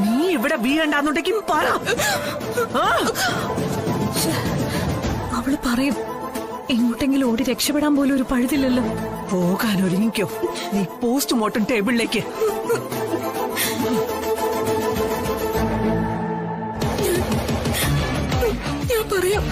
നീ ഇവിടെ വീഴണ്ടാന്നുണ്ടെങ്കിൽ പറ. അവള് പറയും. എങ്ങോട്ടെങ്കിലും ഓടി രക്ഷപ്പെടാൻ പോലും ഒരു പഴുതില്ലല്ലോ. പോകാൻ ഒരുങ്ങിക്കോ നീ പോസ്റ്റ്മോർട്ടം ടേബിളിലേക്ക്. ഞാൻ പറയാം.